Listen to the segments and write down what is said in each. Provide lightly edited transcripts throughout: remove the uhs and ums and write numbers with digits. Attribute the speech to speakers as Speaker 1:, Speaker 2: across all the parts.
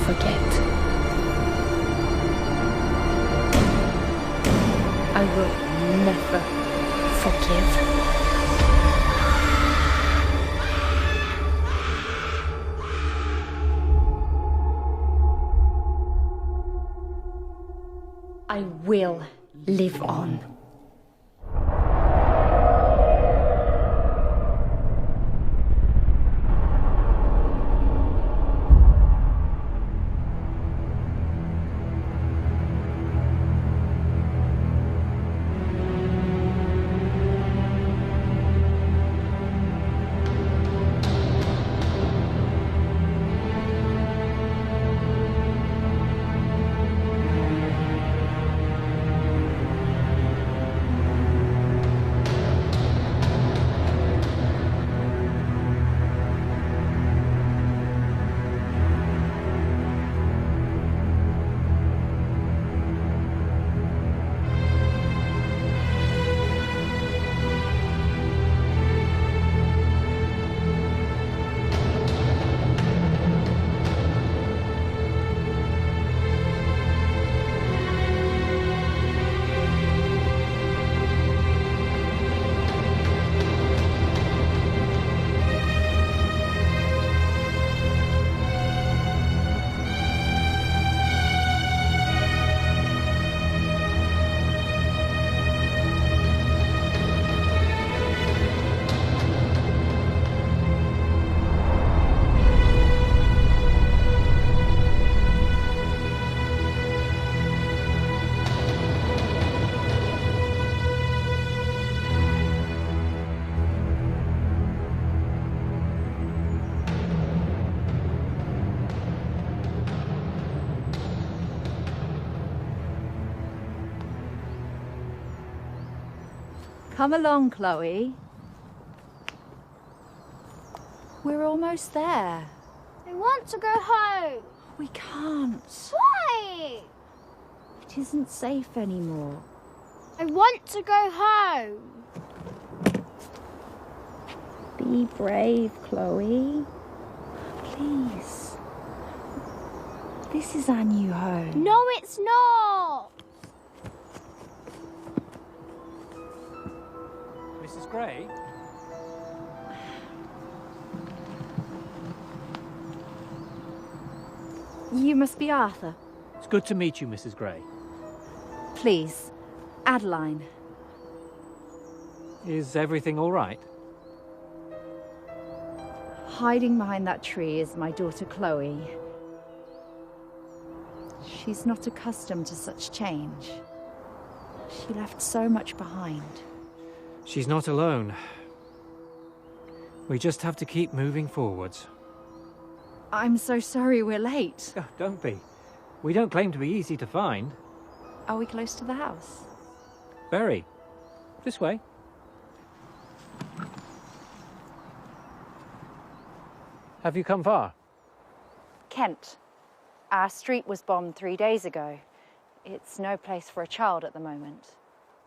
Speaker 1: forget. I will never forgive. I will live on.
Speaker 2: Come along, Chloe. We're almost there.
Speaker 3: I want to go home.
Speaker 2: We can't.
Speaker 3: Why?
Speaker 2: It isn't safe anymore.
Speaker 3: I want to go home.
Speaker 2: Be brave, Chloe. Please. This is our new home.
Speaker 3: No, it's not.
Speaker 4: Mrs. Gray?
Speaker 2: You must be Arthur.
Speaker 4: It's good to meet you, Mrs. Gray.
Speaker 2: Please, Adeline.
Speaker 4: Is everything all right?
Speaker 2: Hiding behind that tree is my daughter Chloe. She's not accustomed to such change. She left so much behind.
Speaker 4: She's not alone. We just have to keep moving forwards.
Speaker 2: I'm so sorry we're late.
Speaker 4: Oh, don't be. We don't claim to be easy to find.
Speaker 2: Are we close to the house?
Speaker 4: Very. This way. Have you come far?
Speaker 2: Kent. Our street was bombed 3 days ago. It's no place for a child at the moment.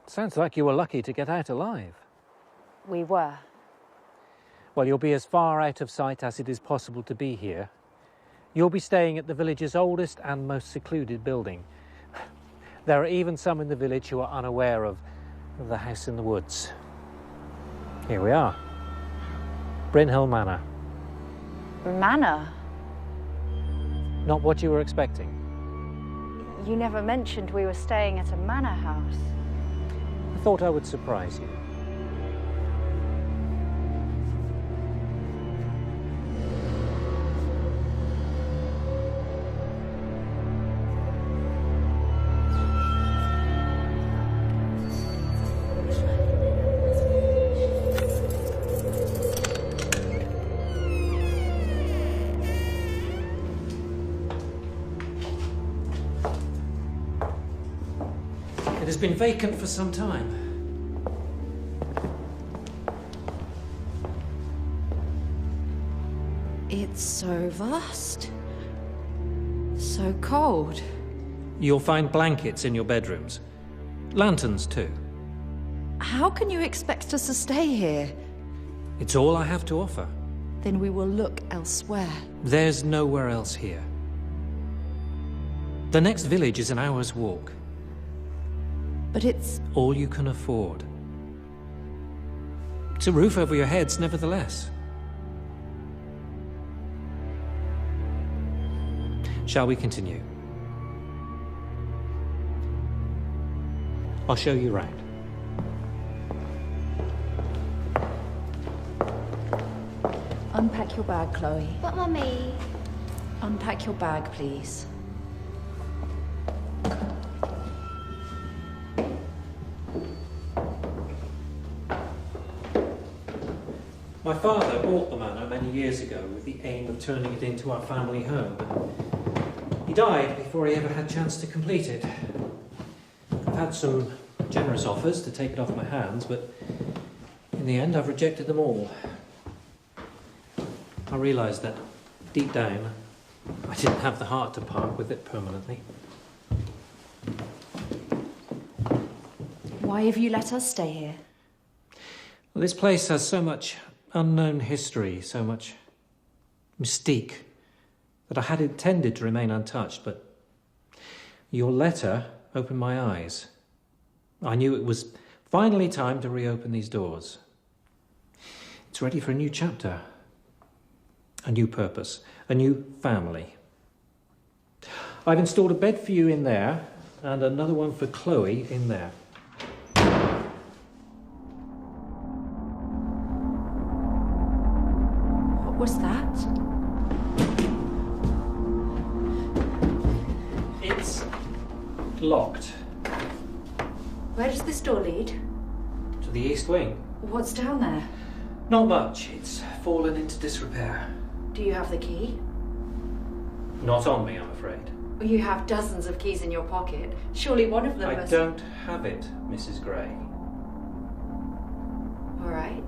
Speaker 4: Sounds like you were lucky to get out alive.
Speaker 2: We were.
Speaker 4: Well, you'll be as far out of sight as it is possible to be here. You'll be staying at the village's oldest and most secluded building. There are even some in the village who are unaware of the house in the woods. Here we are. Brynhill Manor.
Speaker 2: Manor?
Speaker 4: Not what you were expecting.
Speaker 2: You never mentioned we were staying at a manor house.
Speaker 4: I thought I would surprise you. It has been vacant for some time.
Speaker 2: It's so vast. So cold.
Speaker 4: You'll find blankets in your bedrooms. Lanterns, too.
Speaker 2: How can you expect us to stay here?
Speaker 4: It's all I have to offer.
Speaker 2: Then we will look elsewhere.
Speaker 4: There's nowhere else here. The next village is an hour's walk.
Speaker 2: But it's...
Speaker 4: All you can afford. It's a roof over your heads, nevertheless. Shall we continue? I'll show you round.
Speaker 2: Unpack your bag, Chloe.
Speaker 3: But Mummy,
Speaker 2: Unpack your bag, please.
Speaker 4: My father bought the manor many years ago with the aim of turning it into our family home, but he died before he ever had a chance to complete it. I've had some generous offers to take it off my hands, but in the end I've rejected them all. I realised that deep down I didn't have the heart to part with it permanently.
Speaker 2: Why have you let us stay here?
Speaker 4: Well, this place has so much unknown history, so much mystique, that I had intended to remain untouched, but your letter opened my eyes. I knew it was finally time to reopen these doors. It's ready for a new chapter, a new purpose, a new family. I've installed a bed for you in there and another one for Chloe in there.
Speaker 2: What was that?
Speaker 4: It's locked.
Speaker 2: Where does this door lead?
Speaker 4: To the east wing.
Speaker 2: What's down there?
Speaker 4: Not much. It's fallen into disrepair.
Speaker 2: Do you have the key?
Speaker 4: Not on me, I'm afraid.
Speaker 2: You have dozens of keys in your pocket. Surely one of them
Speaker 4: I
Speaker 2: must...
Speaker 4: don't have it, Mrs. Gray.
Speaker 2: All right.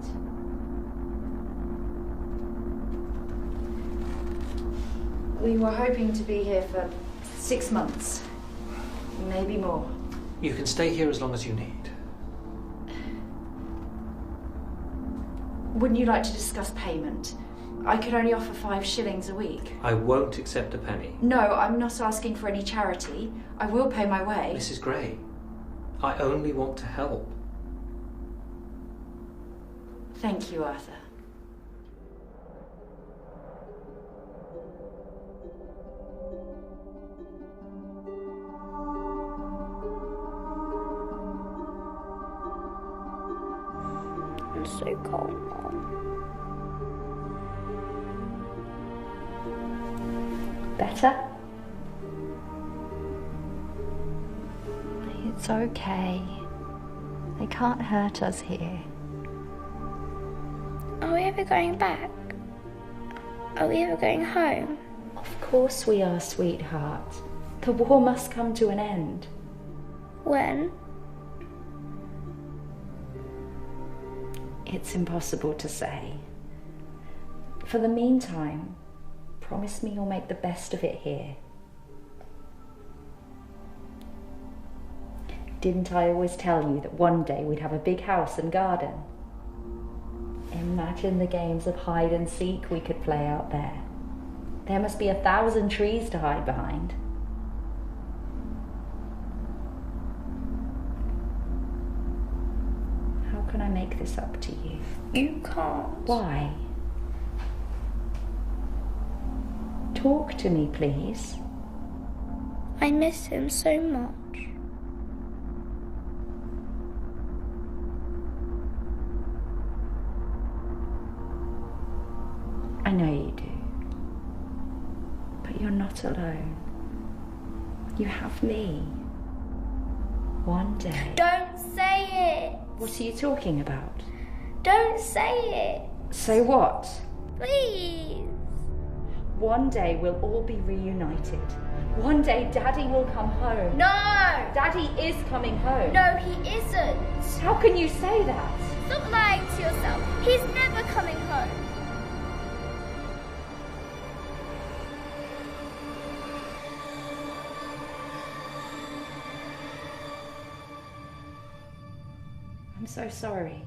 Speaker 2: We were hoping to be here for 6 months. Maybe more.
Speaker 4: You can stay here as long as you need.
Speaker 2: Wouldn't you like to discuss payment? I could only offer 5 shillings a week.
Speaker 4: I won't accept a penny.
Speaker 2: No, I'm not asking for any charity. I will pay my way.
Speaker 4: Mrs. Gray, I only want to help.
Speaker 2: Thank you, Arthur.
Speaker 3: I'm so cold, Mom.
Speaker 2: Better?
Speaker 1: It's okay. They can't hurt us here.
Speaker 3: Are we ever going back? Are we ever going home?
Speaker 2: Of course we are, sweetheart. The war must come to an end.
Speaker 3: When?
Speaker 2: It's impossible to say. For the meantime, promise me you'll make the best of it here. Didn't I always tell you that one day we'd have a big house and garden? Imagine the games of hide and seek we could play out there. There must be 1,000 trees to hide behind. How can I make this up to you?
Speaker 3: You can't.
Speaker 2: Why? Talk to me, please.
Speaker 3: I miss him so much.
Speaker 2: I know you do. But you're not alone. You have me. One day.
Speaker 3: Don't say it.
Speaker 2: What are you talking about?
Speaker 3: Don't say it.
Speaker 2: Say what?
Speaker 3: Please.
Speaker 2: One day we'll all be reunited. One day Daddy will come home.
Speaker 3: No.
Speaker 2: Daddy is coming home.
Speaker 3: No, he isn't.
Speaker 2: How can you say that?
Speaker 3: Stop lying to yourself. He's never coming home.
Speaker 2: I'm so sorry.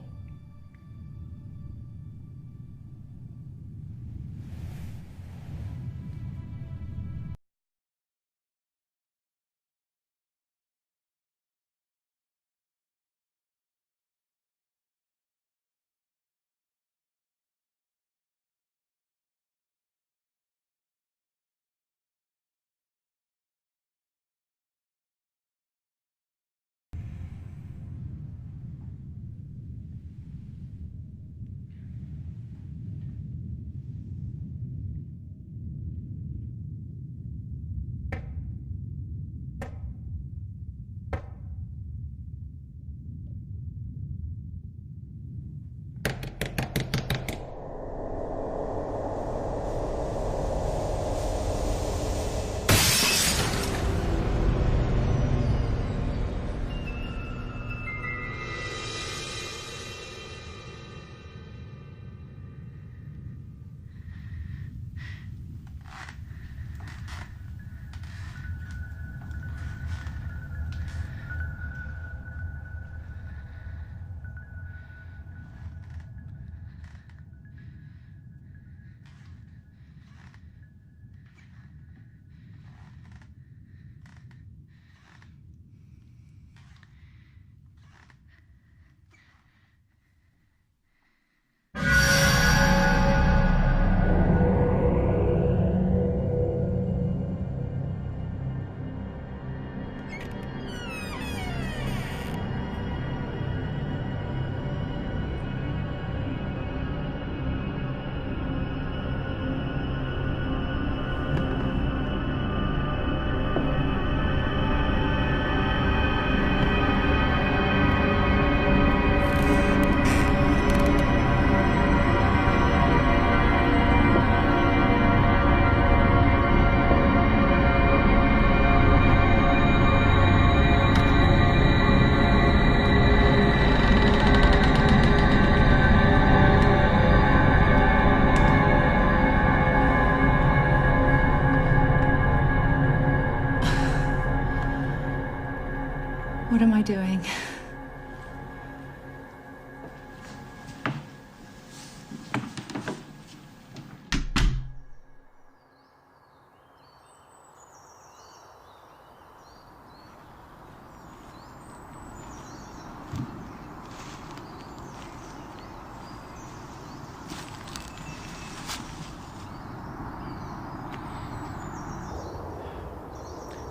Speaker 2: What am I doing?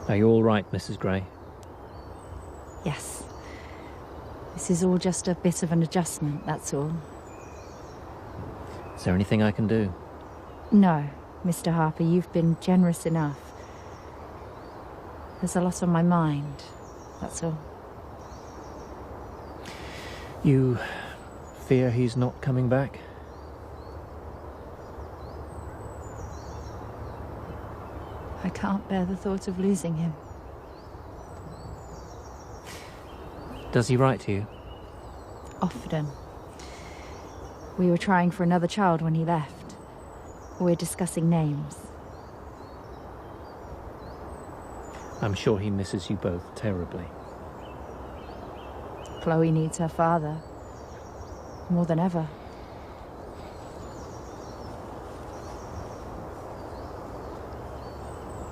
Speaker 4: Are you all right, Mrs. Gray?
Speaker 2: Yes. This is all just a bit of an adjustment, that's all.
Speaker 4: Is there anything I can do?
Speaker 2: No, Mr. Harper, you've been generous enough. There's a lot on my mind, that's all.
Speaker 4: You fear he's not coming back?
Speaker 2: I can't bear the thought of losing him.
Speaker 4: Does he write to you?
Speaker 2: Often. We were trying for another child when he left. We're discussing names.
Speaker 4: I'm sure he misses you both terribly.
Speaker 2: Chloe needs her father. More than ever.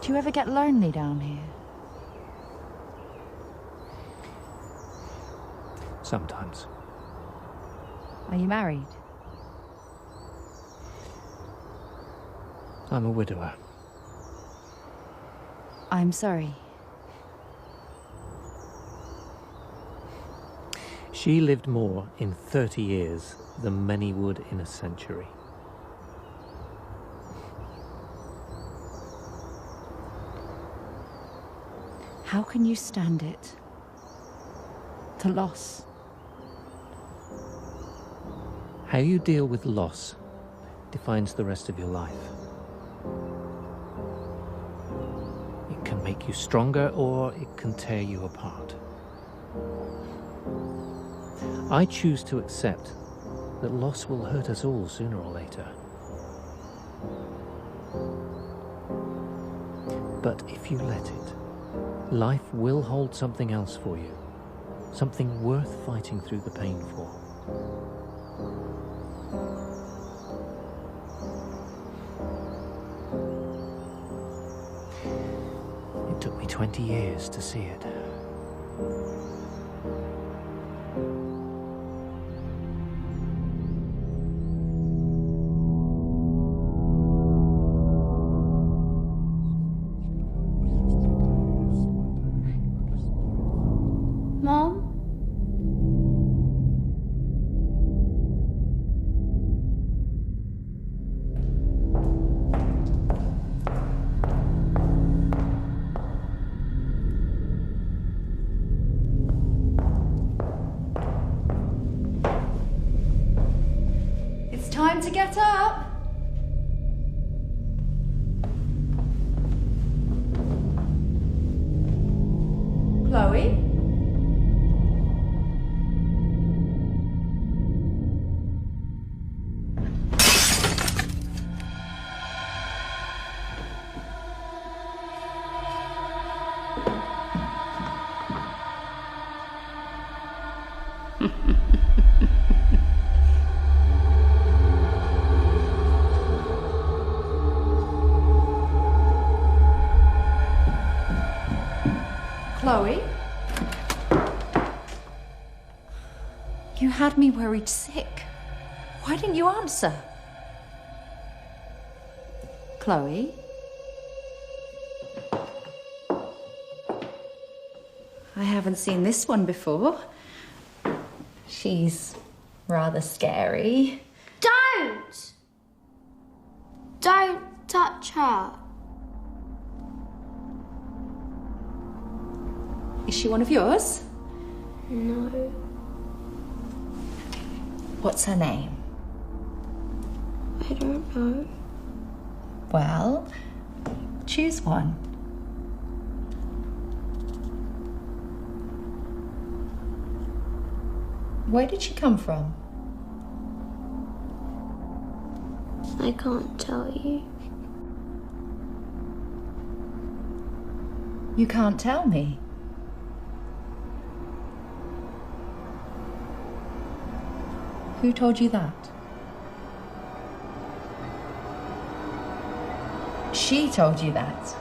Speaker 2: Do you ever get lonely down here?
Speaker 4: Sometimes.
Speaker 2: Are you married?
Speaker 4: I'm a widower.
Speaker 2: I'm sorry.
Speaker 4: She lived more in 30 years than many would in a century.
Speaker 2: How can you stand it? The loss.
Speaker 4: How you deal with loss defines the rest of your life. It can make you stronger or it can tear you apart. I choose to accept that loss will hurt us all sooner or later. But if you let it, life will hold something else for you, something worth fighting through the pain for. It took me 20 years to see it.
Speaker 3: Mom?
Speaker 2: It's time to get up. Chloe? Chloe? You had me worried sick. Why didn't you answer? Chloe? I haven't seen this one before. She's rather scary.
Speaker 3: Don't! Don't touch her.
Speaker 2: Is she one of yours?
Speaker 3: No.
Speaker 2: What's her name?
Speaker 3: I don't know.
Speaker 2: Well, choose one. Where did she come from?
Speaker 3: I can't tell you.
Speaker 2: You can't tell me.
Speaker 5: Who told you that? She told you that.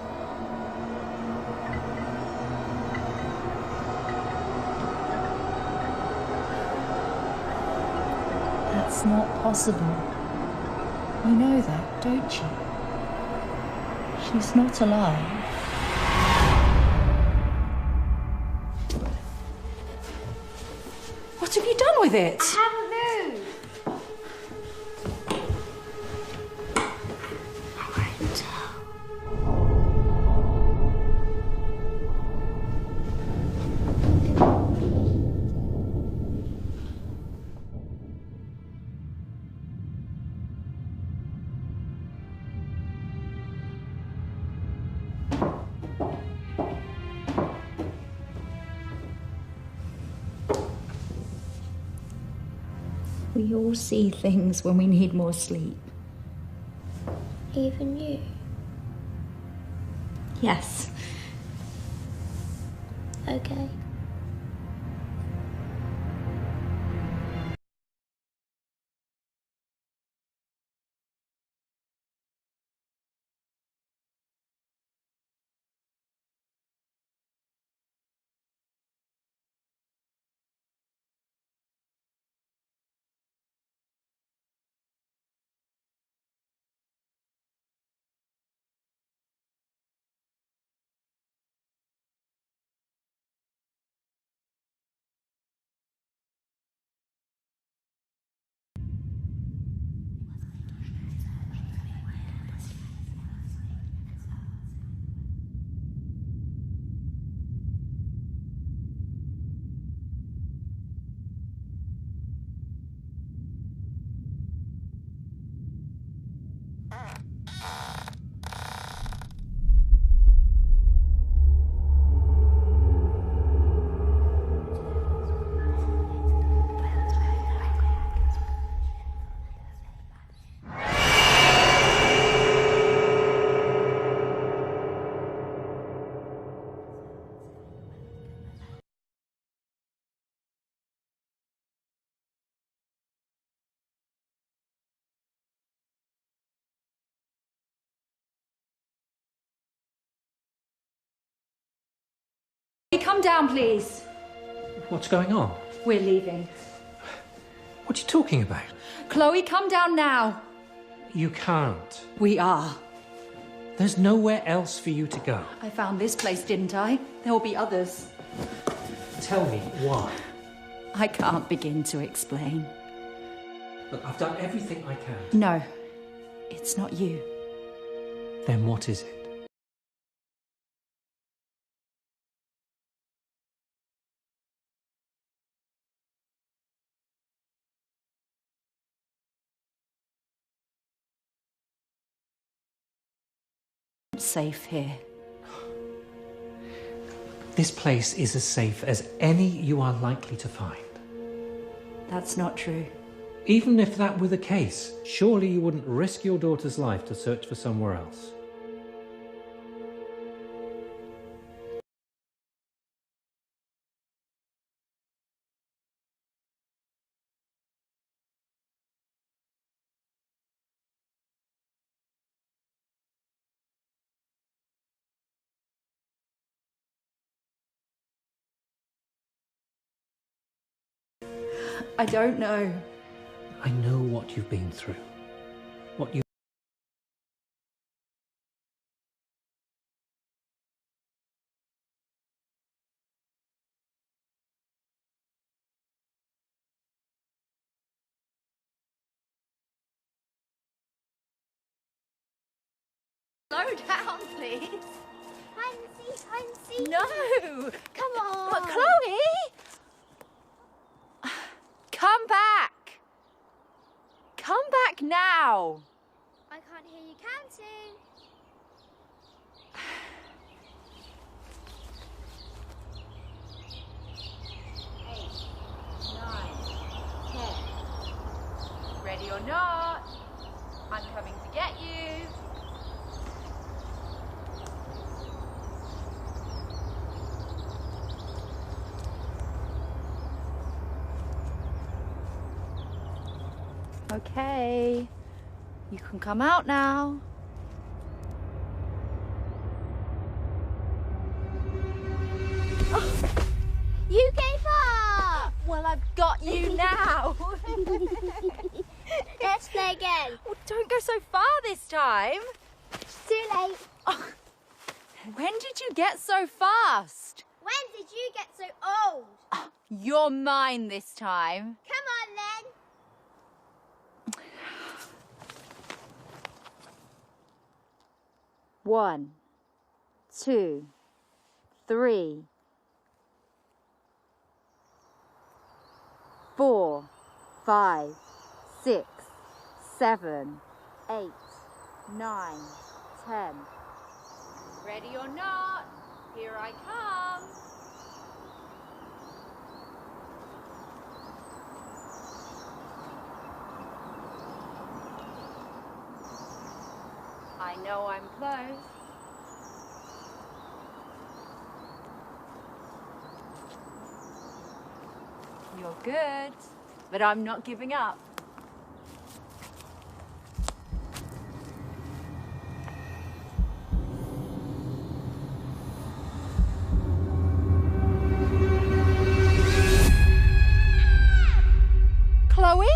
Speaker 5: That's not possible. You know that, don't you? She's not alive.
Speaker 2: What have you done with it?
Speaker 3: I haven't moved. I won't tell.
Speaker 5: We all see things when we need more sleep.
Speaker 3: Even you.
Speaker 5: Yes.
Speaker 3: Okay.
Speaker 2: Come down, please.
Speaker 4: What's going on?
Speaker 2: We're leaving.
Speaker 4: What are you talking about?
Speaker 2: Chloe, come down now.
Speaker 4: You can't.
Speaker 2: We are.
Speaker 4: There's nowhere else for you to go.
Speaker 2: I found this place, didn't I? There will be others.
Speaker 4: Tell me why.
Speaker 2: I can't begin to explain.
Speaker 4: Look, I've done everything I can.
Speaker 2: No, it's not you.
Speaker 4: Then what is it?
Speaker 2: Safe here.
Speaker 4: This place is as safe as any you are likely to find.
Speaker 2: That's not true.
Speaker 4: Even if that were the case, surely you wouldn't risk your daughter's life to search for somewhere else.
Speaker 2: I don't know.
Speaker 4: I know what you've been through. What you...
Speaker 2: Slow down, please.
Speaker 3: Hamsy.
Speaker 2: No!
Speaker 3: Come on.
Speaker 2: But Chloe! Come back! Come back now!
Speaker 3: I can't hear you counting.
Speaker 2: Ready or not, I'm coming to get you. Okay, you can come out now.
Speaker 3: You gave up!
Speaker 2: Well, I've got you now.
Speaker 3: Let's play again.
Speaker 2: Well, don't go so far this time.
Speaker 3: It's too late.
Speaker 2: Oh, when did you get so fast?
Speaker 3: When did you get so old?
Speaker 2: Oh, you're mine this time.
Speaker 3: Come on then.
Speaker 2: One, two, three, 4, 5, 6, 7, 8, 9, 10. Ready or not, here I come. I know I'm close. You're good, but I'm not giving up. Chloe?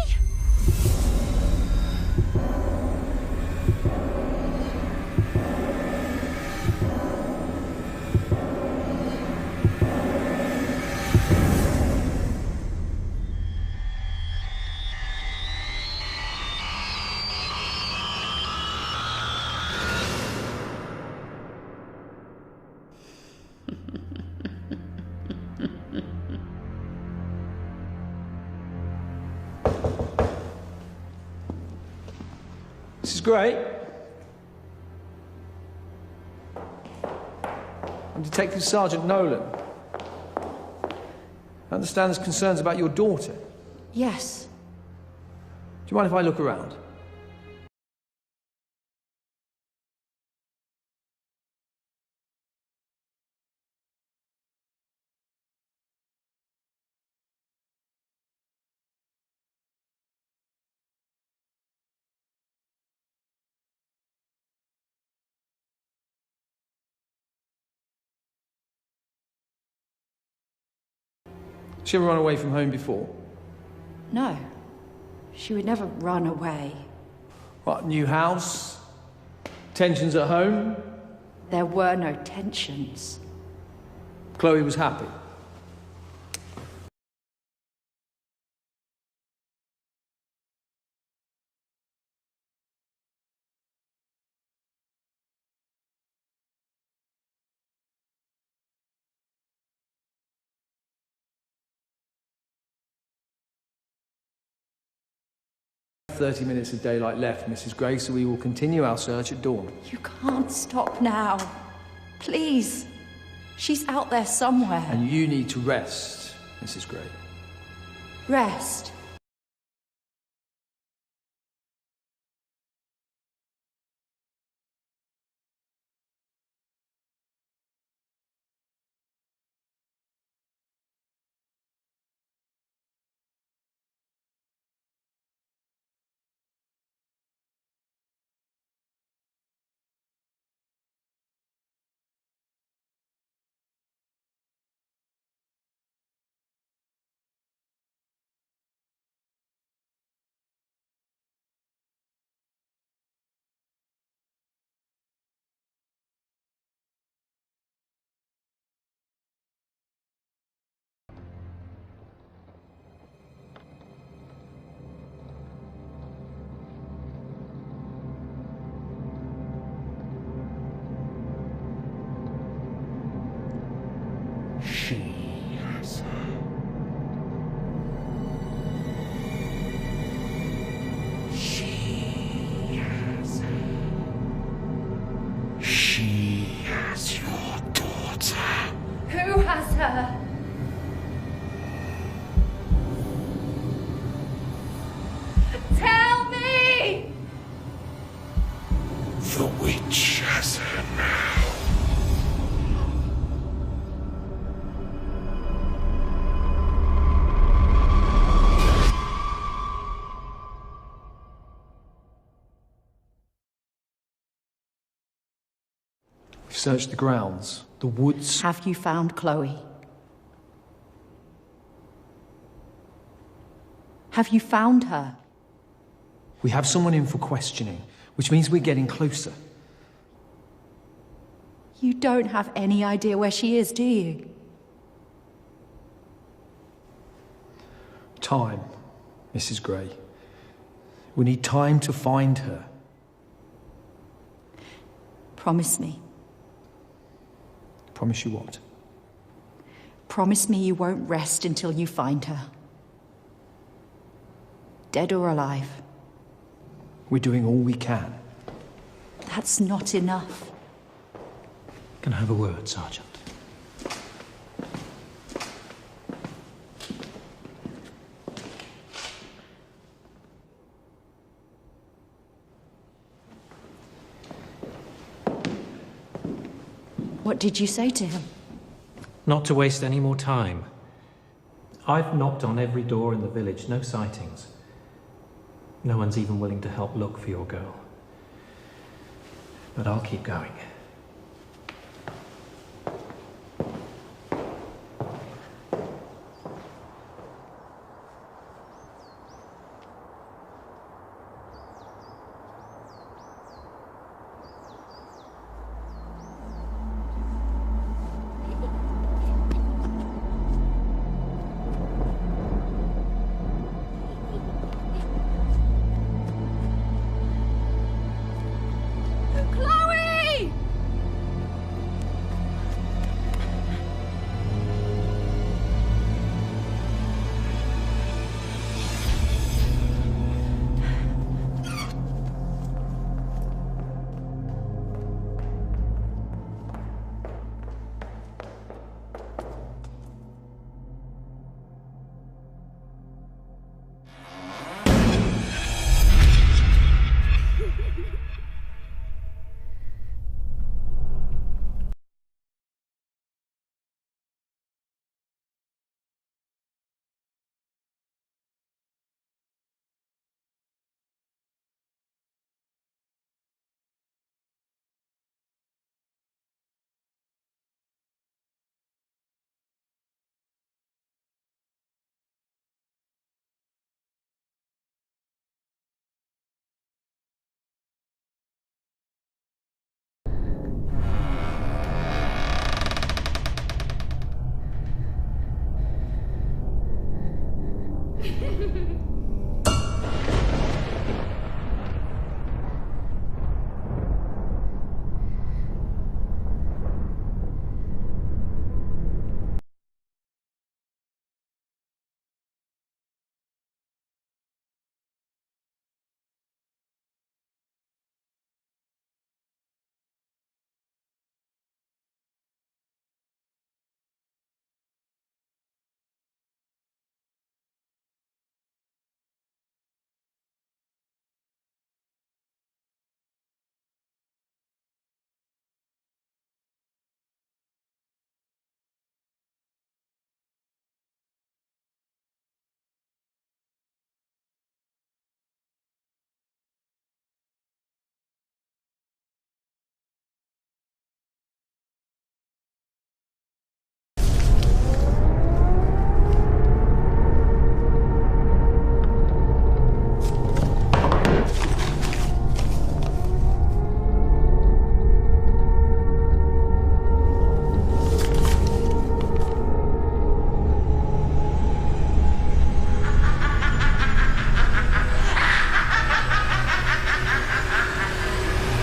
Speaker 6: This is great. I'm Detective Sergeant Nolan. I understand there's concerns about your daughter.
Speaker 2: Yes.
Speaker 6: Do you mind if I look around? She ever run away from home before?
Speaker 2: No, she would never run away.
Speaker 6: What, new house? Tensions at home?
Speaker 2: There were no tensions.
Speaker 6: Chloe was happy. "30 minutes of daylight left, Mrs. Gray, so we will continue our search at dawn."
Speaker 2: You can't stop now. Please. She's out there somewhere.
Speaker 6: And you need to rest, Mrs. Gray.
Speaker 2: Rest. Who has her? Tell me!
Speaker 7: The witch has her now.
Speaker 6: searched the grounds, the woods.
Speaker 5: Have you found Chloe? Have you found her?
Speaker 6: We have someone in for questioning, which means we're getting closer.
Speaker 5: You don't have any idea where she is, do you?
Speaker 6: Time, Mrs. Gray. We need time to find her.
Speaker 5: Promise me.
Speaker 6: Promise you what?
Speaker 5: Promise me you won't rest until you find her. Dead or alive.
Speaker 6: We're doing all we can.
Speaker 5: That's not enough.
Speaker 4: Can I have a word, Sergeant?
Speaker 5: What did you say to him?
Speaker 4: Not to waste any more time. I've knocked on every door in the village, no sightings. No one's even willing to help look for your girl. But I'll keep going.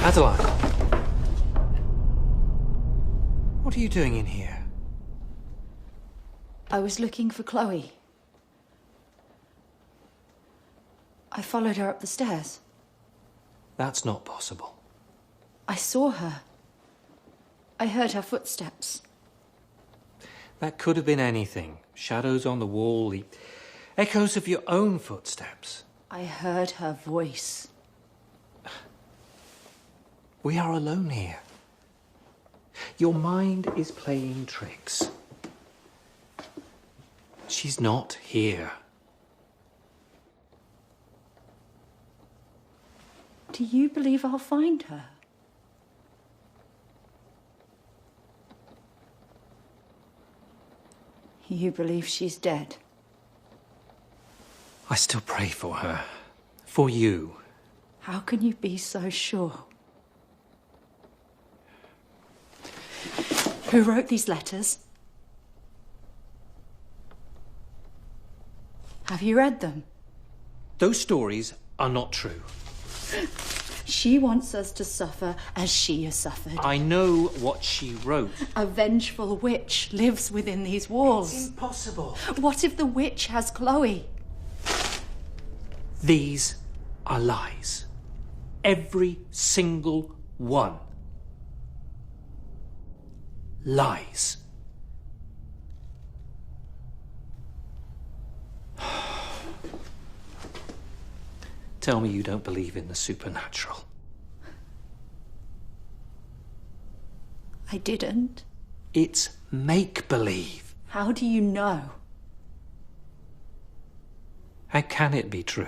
Speaker 4: Adeline. What are you doing in here?
Speaker 5: I was looking for Chloe. I followed her up the stairs.
Speaker 4: That's not possible.
Speaker 5: I saw her. I heard her footsteps.
Speaker 4: That could have been anything. Shadows on the wall, the echoes of your own footsteps.
Speaker 5: I heard her voice.
Speaker 4: We are alone here. Your mind is playing tricks. She's not here.
Speaker 5: Do you believe I'll find her? You believe she's dead?
Speaker 4: I still pray for her. For you.
Speaker 5: How can you be so sure? Who wrote these letters? Have you read them?
Speaker 4: Those stories are not true.
Speaker 5: She wants us to suffer as she has suffered.
Speaker 4: I know what she wrote.
Speaker 5: A vengeful witch lives within these walls.
Speaker 4: It's impossible.
Speaker 5: What if the witch has Chloe?
Speaker 4: These are lies. Every single one. Lies. Tell me you don't believe in the supernatural.
Speaker 5: I didn't.
Speaker 4: It's make-believe.
Speaker 5: How do you know?
Speaker 4: How can it be true?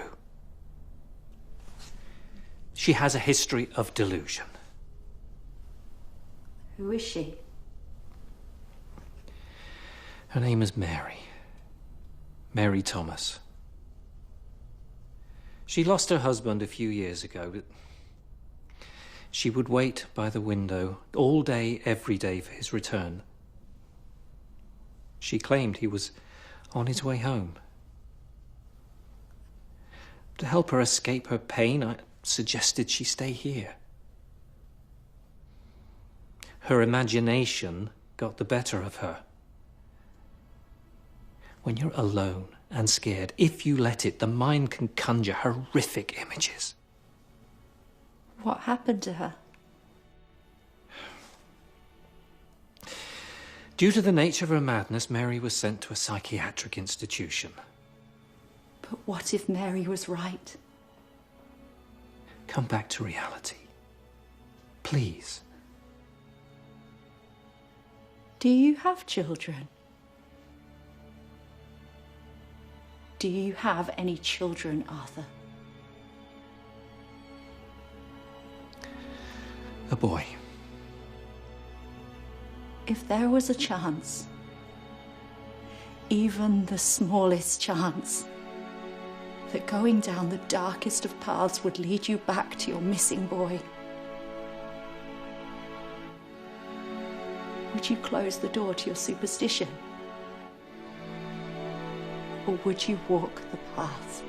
Speaker 4: She has a history of delusion.
Speaker 5: Who is she?
Speaker 4: Her name is Mary. Mary Thomas. She lost her husband a few years ago, but she would wait by the window all day, every day for his return. She claimed he was on his way home. To help her escape her pain, I suggested she stay here. Her imagination got the better of her. When you're alone and scared, if you let it, the mind can conjure horrific images.
Speaker 5: What happened to her?
Speaker 4: Due to the nature of her madness, Mary was sent to a psychiatric institution.
Speaker 5: But what if Mary was right?
Speaker 4: Come back to reality. Please.
Speaker 5: Do you have children? Do you have any children, Arthur?
Speaker 4: A boy.
Speaker 5: If there was a chance, even the smallest chance, that going down the darkest of paths would lead you back to your missing boy, would you close the door to your superstition? Or would you walk the path?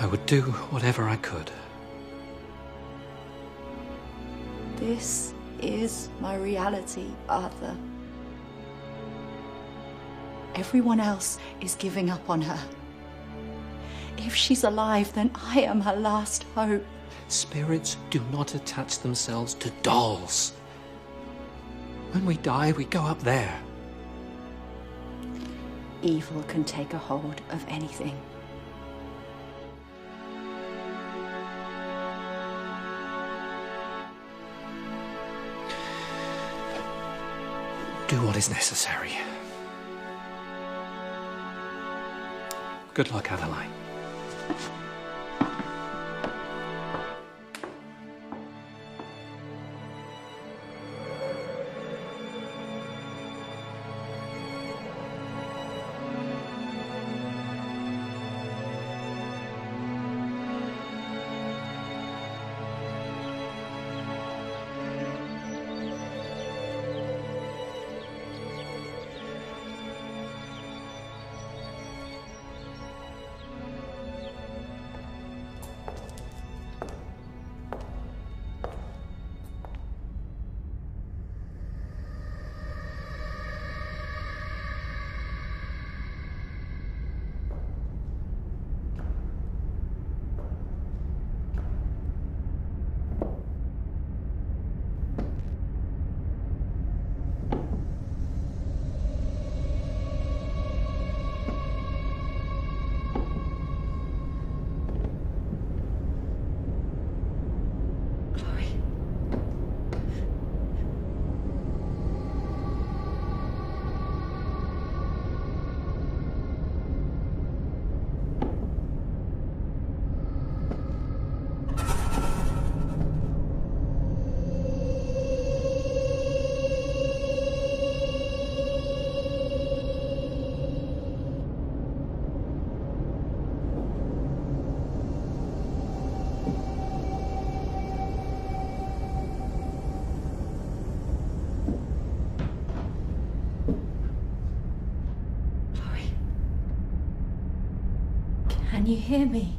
Speaker 4: I would do whatever I could.
Speaker 5: This is my reality, Arthur. Everyone else is giving up on her. If she's alive, then I am her last hope.
Speaker 4: Spirits do not attach themselves to dolls. When we die, we go up there.
Speaker 5: Evil can take a hold of anything.
Speaker 4: Do what is necessary. Good luck, Adeline.
Speaker 5: you hear me?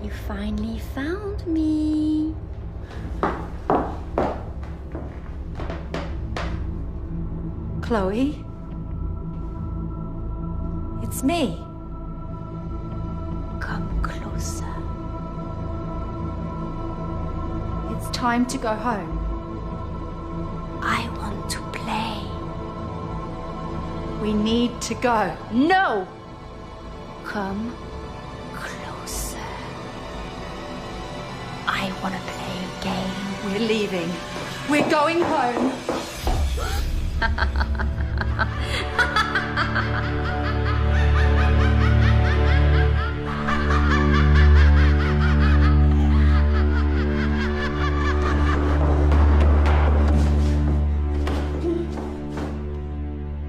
Speaker 3: You finally found me.
Speaker 5: Chloe? It's me.
Speaker 3: Come closer.
Speaker 5: It's time to go home.
Speaker 3: I want to play.
Speaker 5: We need to go.
Speaker 3: No! Come closer. I want to play a game.
Speaker 5: We're leaving. We're going home.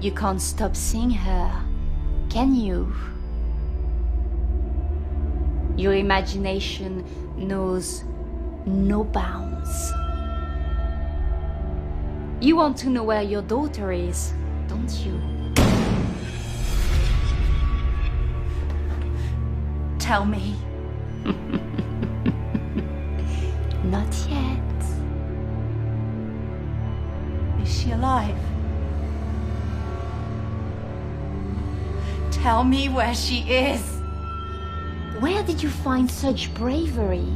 Speaker 3: You can't stop seeing her, can you? Your imagination knows no bounds. You want to know where your daughter is, don't you?
Speaker 5: Tell me.
Speaker 3: Not yet.
Speaker 5: Is she alive? Tell me where she is.
Speaker 3: Where did you find such bravery?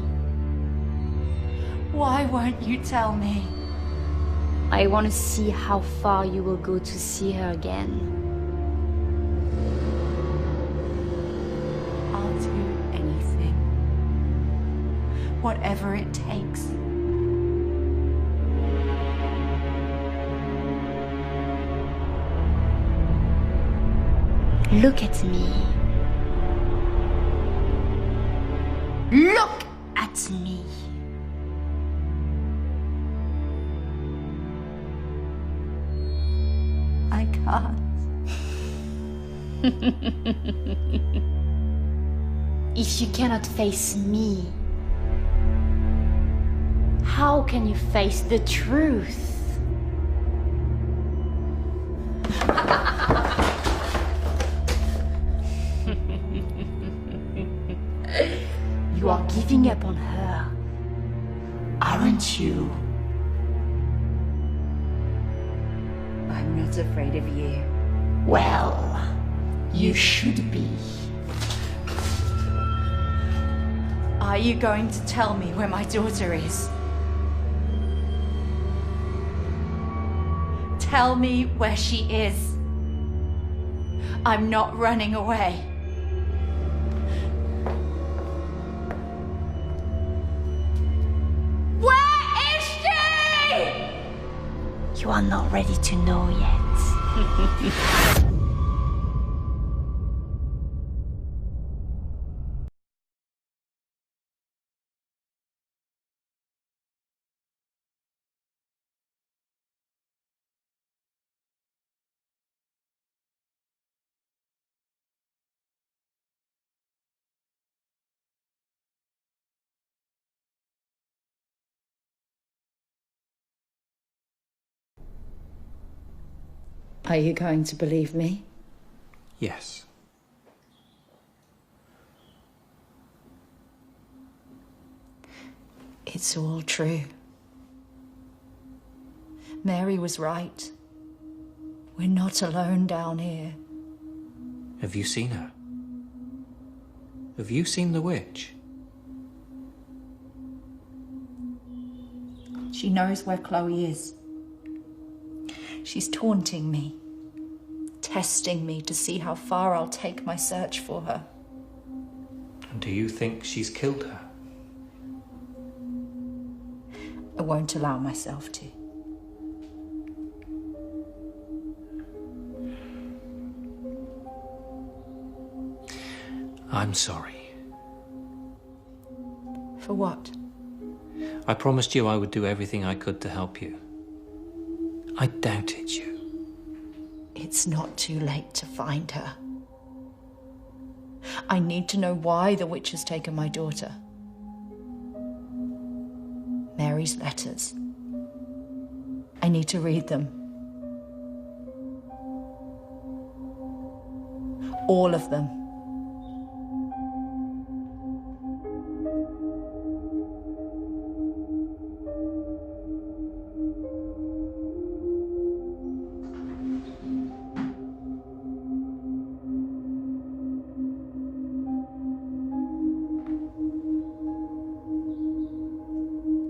Speaker 5: Why won't you tell me?
Speaker 3: I want to see how far you will go to see her again.
Speaker 5: I'll do anything. Whatever it takes.
Speaker 3: Look at me. Look at me.
Speaker 5: I can't.
Speaker 3: If you cannot face me, How can you face the truth? You are giving up on her, aren't you?
Speaker 5: I'm not afraid of you.
Speaker 3: Well, you should be.
Speaker 5: Are you going to tell me where my daughter is? Tell me where she is. I'm not running away. Where is she?
Speaker 3: You are not ready to know yet.
Speaker 5: Are you going to believe me?
Speaker 4: Yes.
Speaker 5: It's all true. Mary was right. We're not alone down here.
Speaker 4: Have you seen her? Have you seen the witch?
Speaker 5: She knows where Chloe is. She's taunting me, testing me to see how far I'll take my search for her.
Speaker 4: And do you think she's killed her?
Speaker 5: I won't allow myself to.
Speaker 4: I'm sorry.
Speaker 5: For what?
Speaker 4: I promised you I would do everything I could to help you. I doubted you.
Speaker 5: It's not too late to find her. I need to know why the witch has taken my daughter. Mary's letters. I need to read them. All of them.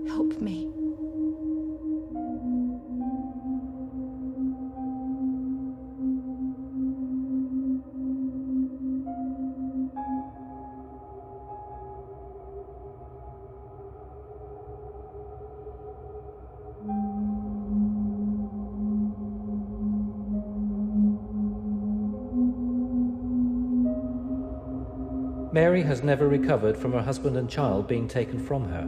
Speaker 5: Help me.
Speaker 4: Mary has never recovered from her husband and child being taken from her.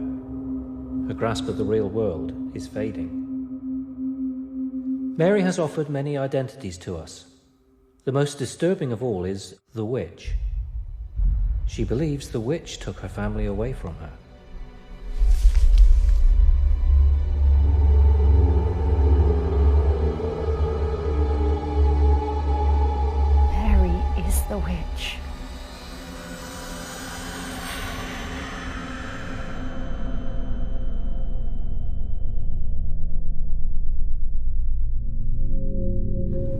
Speaker 4: Her grasp of the real world is fading. Mary has offered many identities to us. The most disturbing of all is the witch. She believes the witch took her family away from her.
Speaker 2: Mary is the witch.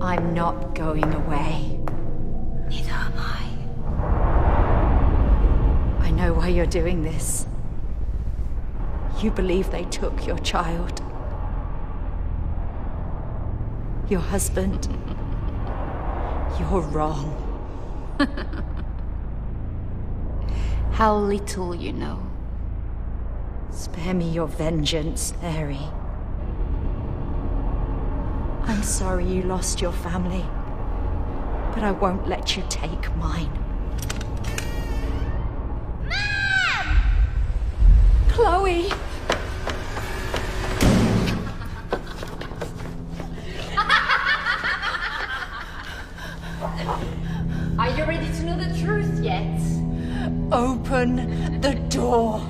Speaker 5: I'm not going away.
Speaker 3: Neither am I.
Speaker 5: I know why you're doing this. You believe they took your child. Your husband. You're wrong.
Speaker 3: How little you know.
Speaker 5: Spare me your vengeance, Mary. I'm sorry you lost your family, but I won't let you take mine. Mom! Chloe!
Speaker 3: Are you ready to know the truth yet?
Speaker 5: Open the door.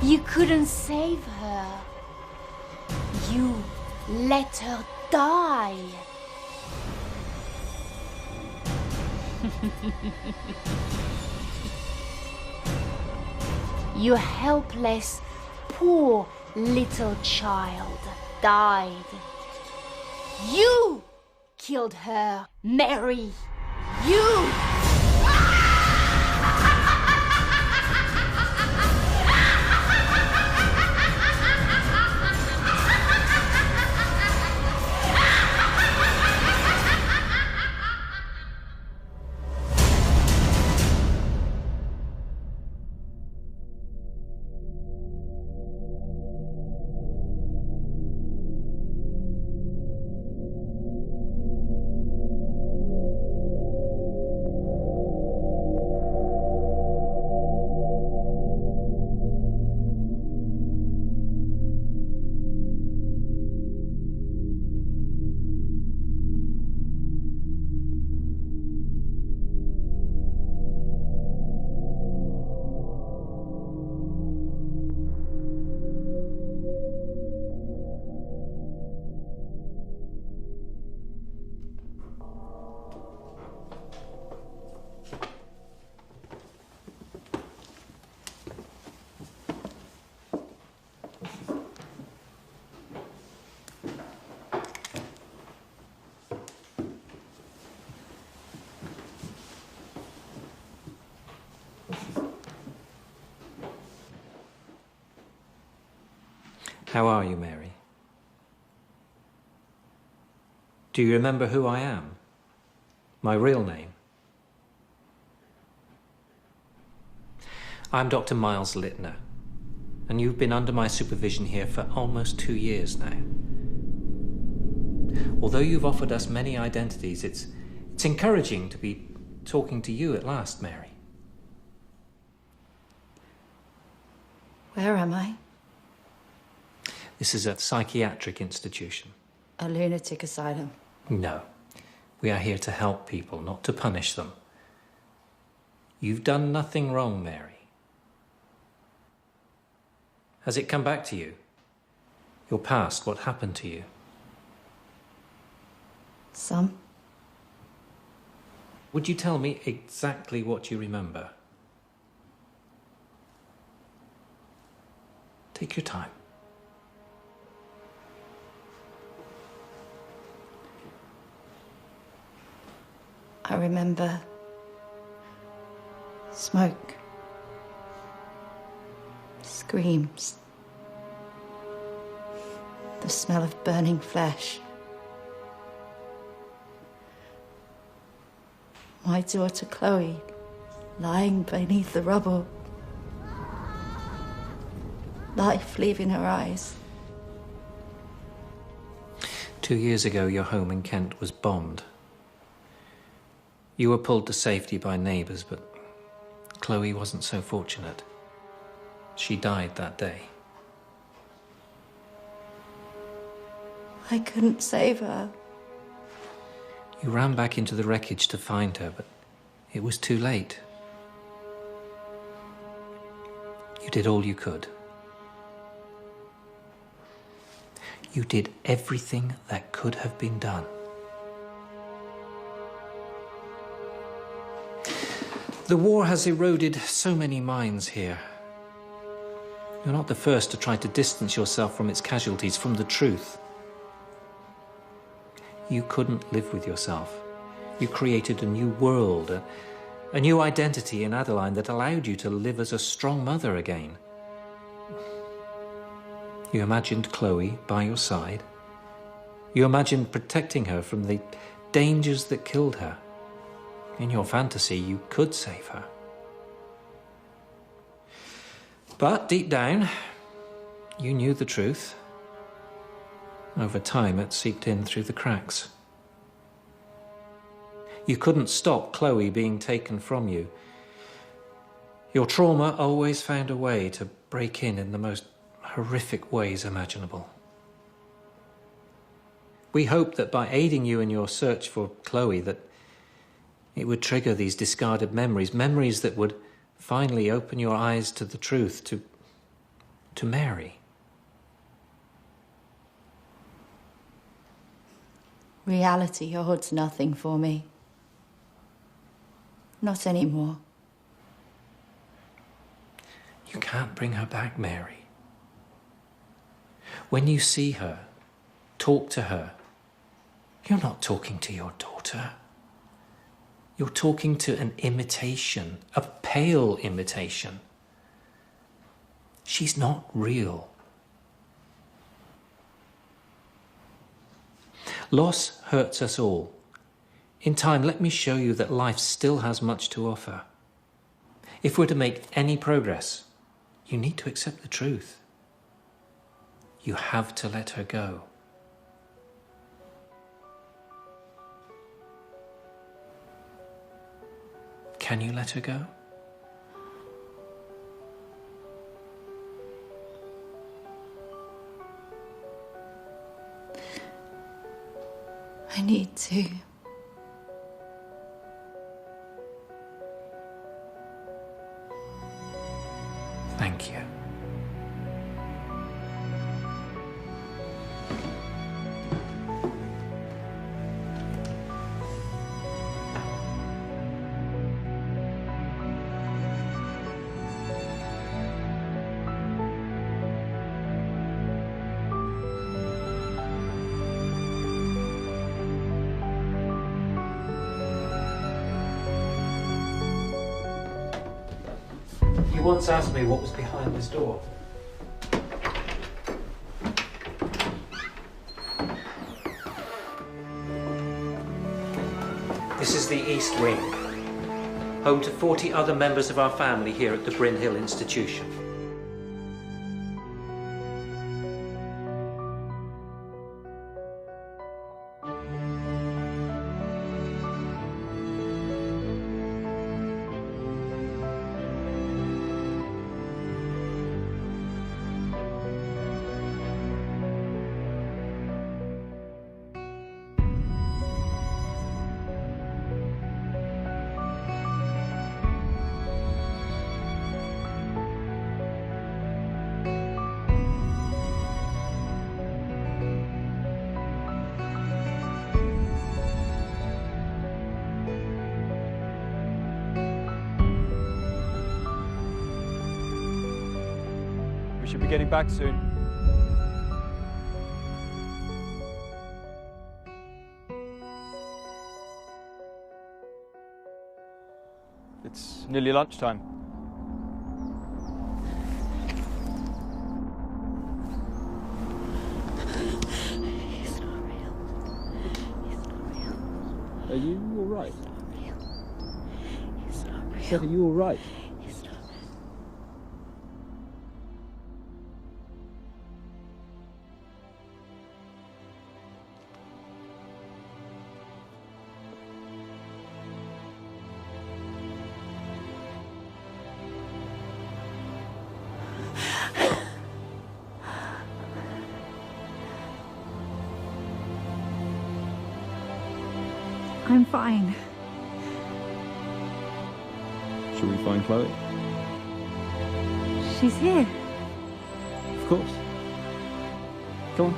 Speaker 3: You couldn't save her. You let her die. Your helpless, poor little child died. You killed her, Mary. You!
Speaker 4: How are you, Mary? Do you remember who I am? My real name? I'm Dr. Miles Littner, and you've been under my supervision here for almost 2 years now. Although you've offered us many identities, it's encouraging to be talking to you at last, Mary.
Speaker 5: Where am I?
Speaker 4: This is a psychiatric institution.
Speaker 5: A lunatic asylum.
Speaker 4: No. We are here to help people, not to punish them. You've done nothing wrong, Mary. Has it come back to you? Your past, what happened to you?
Speaker 5: Some.
Speaker 4: Would you tell me exactly what you remember? Take your time.
Speaker 5: I remember smoke, screams, the smell of burning flesh. My daughter Chloe lying beneath the rubble, life leaving her eyes.
Speaker 4: 2 years ago, your home in Kent was bombed. You were pulled to safety by neighbours, but Chloe wasn't so fortunate. She died that day.
Speaker 5: I couldn't save her.
Speaker 4: You ran back into the wreckage to find her, but it was too late. You did all you could. You did everything that could have been done. The war has eroded so many minds here. You're not the first to try to distance yourself from its casualties, from the truth. You couldn't live with yourself. You created a new world, a new identity in Adeline that allowed you to live as a strong mother again. You imagined Chloe by your side. You imagined protecting her from the dangers that killed her. In your fantasy, you could save her. But deep down, you knew the truth. Over time, it seeped in through the cracks. You couldn't stop Chloe being taken from you. Your trauma always found a way to break in the most horrific ways imaginable. We hoped that by aiding you in your search for Chloe, that it would trigger these discarded memories, memories that would finally open your eyes to the truth, to to Mary.
Speaker 5: Reality holds nothing for me. Not anymore.
Speaker 4: You can't bring her back, Mary. When you see her, talk to her, you're not talking to your daughter. You're talking to an imitation, a pale imitation. She's not real. Loss hurts us all. In time, let me show you that life still has much to offer. If we're to make any progress, you need to accept the truth. You have to let her go. Can you let her go?
Speaker 5: I need to.
Speaker 4: Thank you. You once asked me what was behind this door. This is the East Wing, home to 40 other members of our family here at the Bryn Hill Institution.
Speaker 8: We should be getting back soon. It's nearly lunchtime.
Speaker 1: He's not real. He's not real.
Speaker 8: Are you all right?
Speaker 1: He's not real.
Speaker 8: Seth, are you all right?
Speaker 1: He's not. I'm fine.
Speaker 8: Shall we find Chloe?
Speaker 1: She's here.
Speaker 8: Of course. Come on.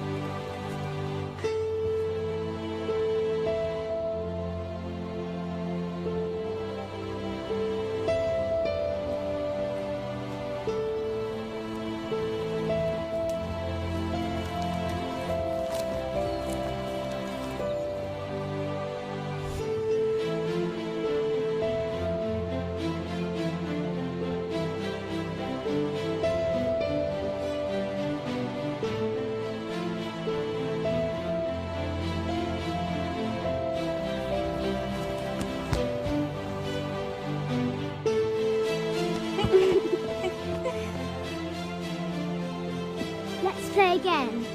Speaker 9: Let's play again.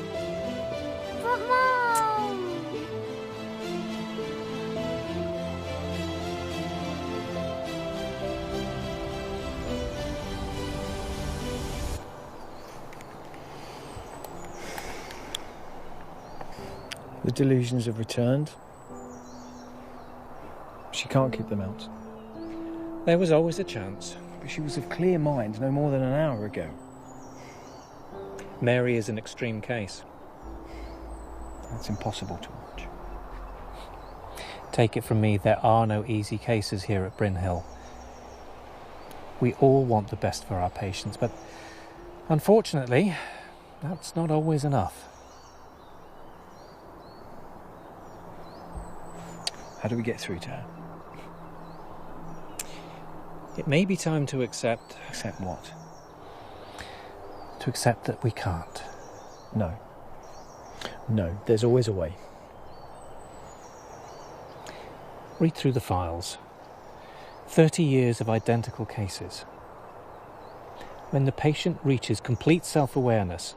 Speaker 9: But Mom!
Speaker 6: The delusions have returned. She can't keep them out.
Speaker 4: There was always a chance.
Speaker 6: But she was of clear mind no more than an hour ago.
Speaker 4: Mary is an extreme case.
Speaker 6: It's impossible to watch.
Speaker 4: Take it from me, there are no easy cases here at Bryn Hill. We all want the best for our patients, but unfortunately, that's not always enough.
Speaker 6: How do we get through to her?
Speaker 4: It may be time to accept...
Speaker 6: Accept what?
Speaker 4: To accept that we can't.
Speaker 6: No. No, there's always a way.
Speaker 4: Read through the files. 30 years of identical cases. When the patient reaches complete self-awareness,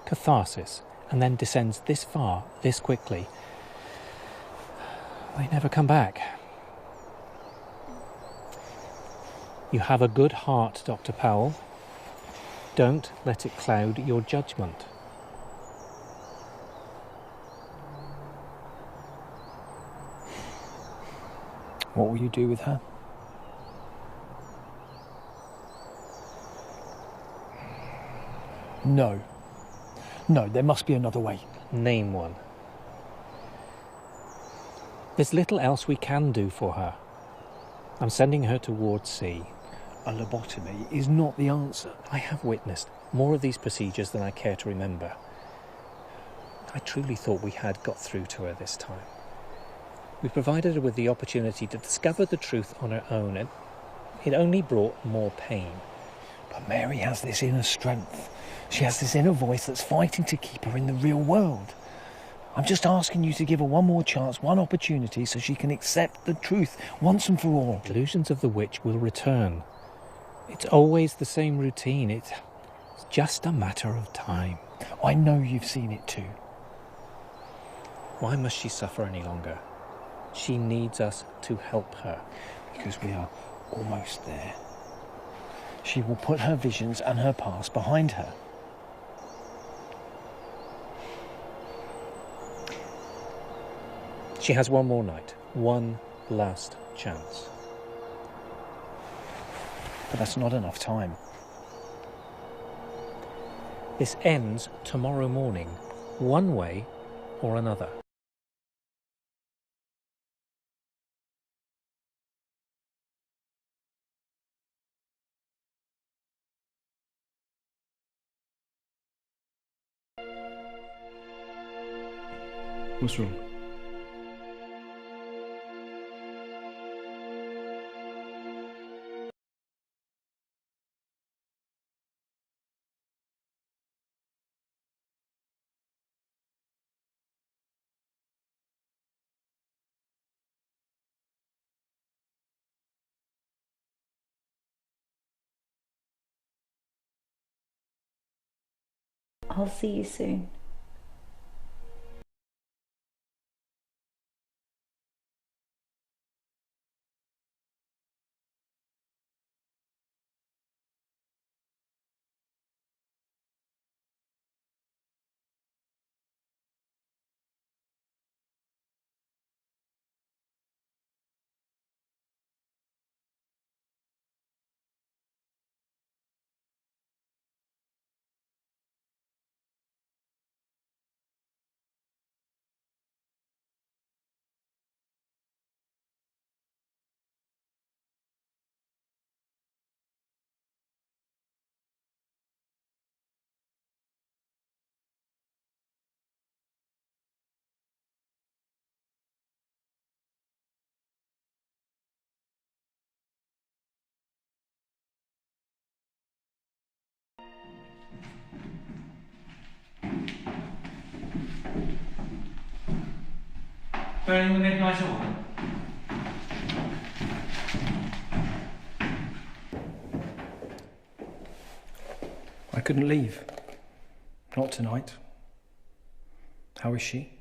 Speaker 4: catharsis, and then descends this far, this quickly, they never come back. You have a good heart, Dr. Powell. Don't let it cloud your judgment.
Speaker 6: What will you do with her? No. No, there must be another way.
Speaker 4: Name one. There's little else we can do for her. I'm sending her towards C.
Speaker 6: A lobotomy is not the answer.
Speaker 4: I have witnessed more of these procedures than I care to remember. I truly thought we had got through to her this time. We provided her with the opportunity to discover the truth on her own, and it only brought more pain.
Speaker 6: But Mary has this inner strength. She has this inner voice that's fighting to keep her in the real world. I'm just asking you to give her one more chance, one opportunity, so she can accept the truth once and for all.
Speaker 4: Delusions of the witch will return. It's always the same routine. It's just a matter of time.
Speaker 6: I know you've seen it too.
Speaker 4: Why must she suffer any longer? She needs us to help her.
Speaker 6: Because we are almost there. She will put her visions and her past behind her.
Speaker 4: She has one more night, one last chance.
Speaker 6: But that's not enough time.
Speaker 4: This ends tomorrow morning, one way or another.
Speaker 8: What's wrong?
Speaker 1: I'll see you soon.
Speaker 4: Burning the midnight oil.
Speaker 6: I couldn't leave. Not tonight. How is she?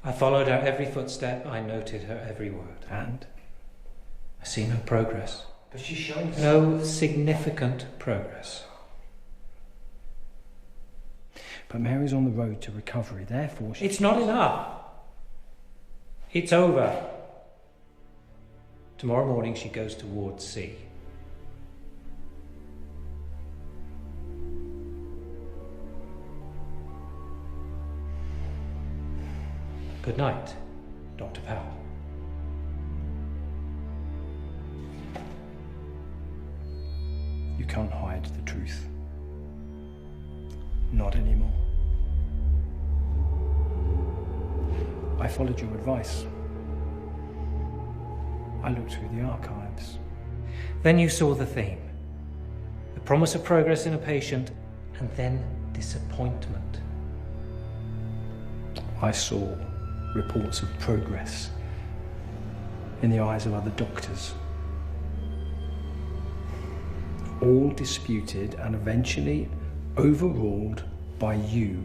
Speaker 4: I followed her every footstep, I noted her every word.
Speaker 6: And?
Speaker 4: I see no progress.
Speaker 6: But she's showing
Speaker 4: no significant progress.
Speaker 6: But Mary's on the road to recovery, therefore she...
Speaker 4: It's not enough. It's over. Tomorrow morning she goes towards C. Good night, Dr. Powell.
Speaker 6: You can't hide the truth. Not anymore. I followed your advice. I looked through the archives.
Speaker 4: Then you saw the theme. The promise of progress in a patient, and then disappointment.
Speaker 6: I saw reports of progress in the eyes of other doctors. All disputed and eventually overruled by you.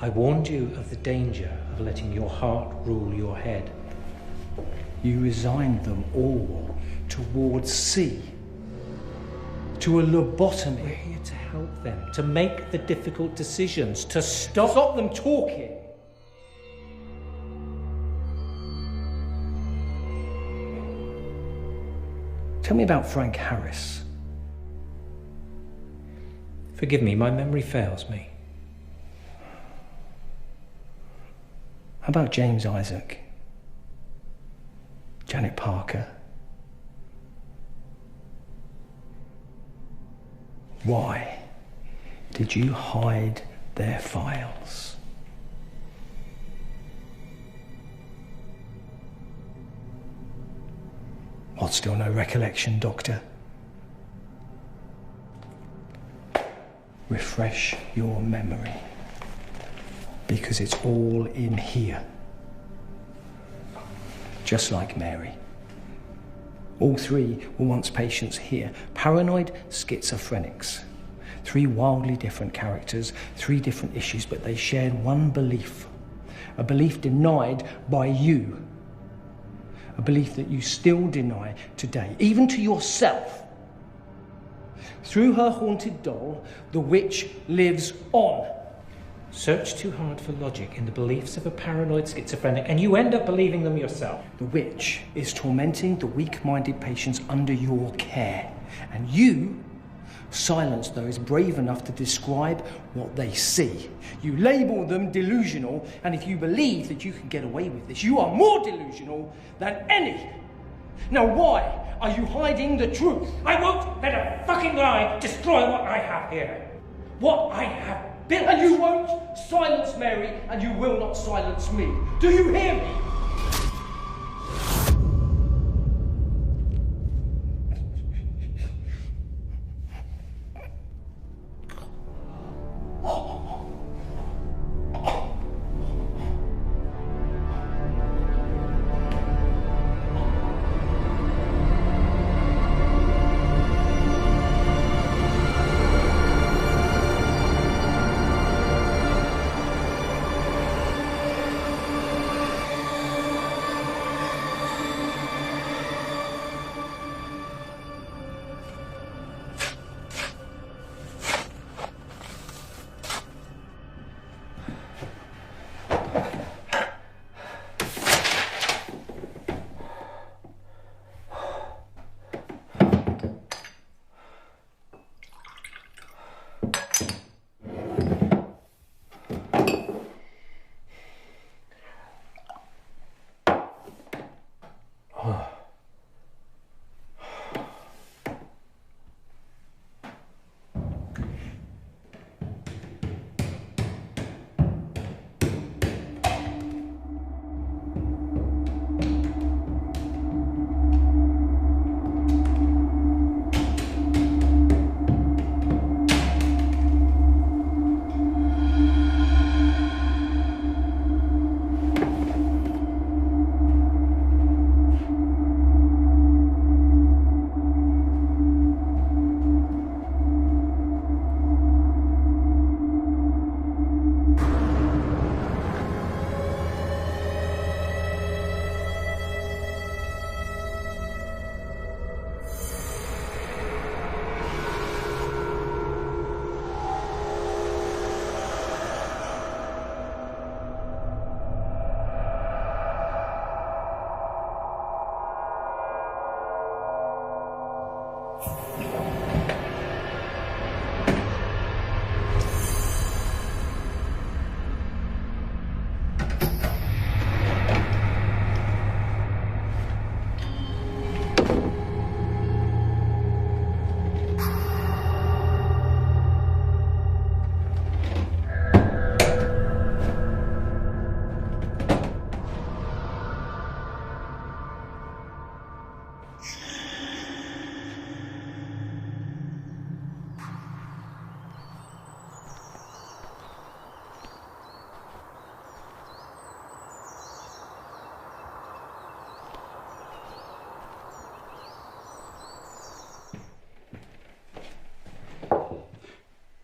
Speaker 4: I warned you of the danger of letting your heart rule your head.
Speaker 6: You resigned them all towards C, to a lobotomy.
Speaker 4: We're here to help them, to make the difficult decisions, to stop
Speaker 6: them talking. Tell me about Frank Harris.
Speaker 4: Forgive me, my memory fails me.
Speaker 6: How about James Isaac? Janet Parker? Why did you hide their files? What, still no recollection, Doctor? Refresh your memory, because it's all in here. Just like Mary. All three were once patients here, paranoid schizophrenics. Three wildly different characters, three different issues, but they shared one belief. A belief denied by you. A belief that you still deny today, even to yourself. Through her haunted doll, the witch lives on.
Speaker 4: Search too hard for logic in the beliefs of a paranoid schizophrenic, and you end up believing them yourself.
Speaker 6: The witch is tormenting the weak-minded patients under your care, and you silence those brave enough to describe what they see. You label them delusional, and if you believe that you can get away with this, you are more delusional than any. Now why are you hiding the truth?
Speaker 4: I won't let a fucking lie destroy what I have here. What I have built.
Speaker 6: And you won't silence Mary, and you will not silence me. Do you hear me?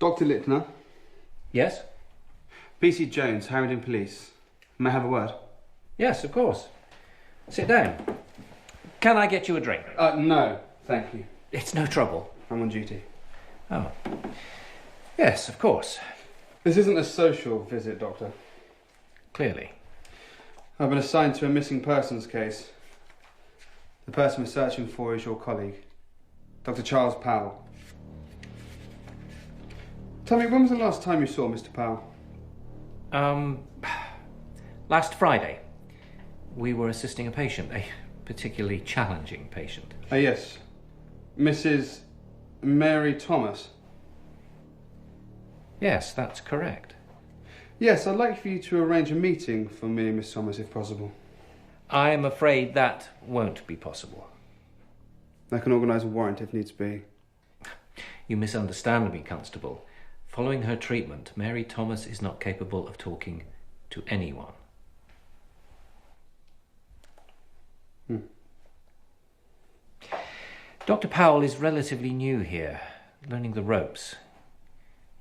Speaker 10: Dr. Littner.
Speaker 4: Yes?
Speaker 10: PC Jones, Harrington Police. May I have a word?
Speaker 4: Yes, of course. Sit down. Can I get you a drink?
Speaker 10: No, thank you.
Speaker 4: It's no trouble.
Speaker 10: I'm on duty.
Speaker 4: Oh. Yes, of course.
Speaker 10: This isn't a social visit, Doctor.
Speaker 4: Clearly.
Speaker 10: I've been assigned to a missing persons case. The person we're searching for is your colleague, Dr. Charles Powell. Tell me, when was the last time you saw Mr. Powell?
Speaker 4: Last Friday. We were assisting a patient, a particularly challenging patient.
Speaker 10: Yes. Mrs. Mary Thomas.
Speaker 4: Yes, that's correct.
Speaker 10: Yes, I'd like for you to arrange a meeting for me and Miss Thomas, if possible.
Speaker 4: I'm afraid that won't be possible.
Speaker 10: I can organise a warrant if needs be.
Speaker 4: You misunderstand me, Constable. Following her treatment, Mary Thomas is not capable of talking to anyone. Dr. Powell is relatively new here, learning the ropes.